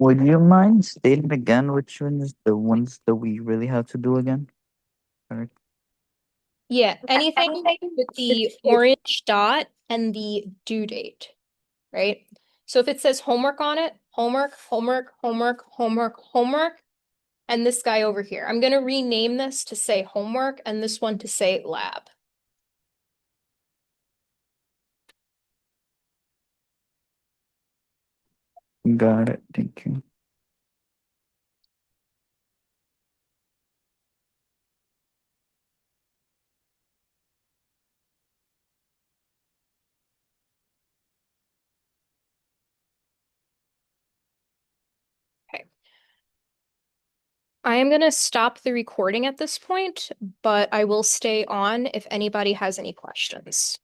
Would you mind stating again which ones the ones that we really have to do again? Alright. Yeah, anything with the orange dot and the due date, right? So if it says homework on it, homework, homework, homework, homework, homework, and this guy over here, I'm going to rename this to say homework and this one to say lab. Got it. Thank you. Okay. I am going to stop the recording at this point, but I will stay on if anybody has any questions.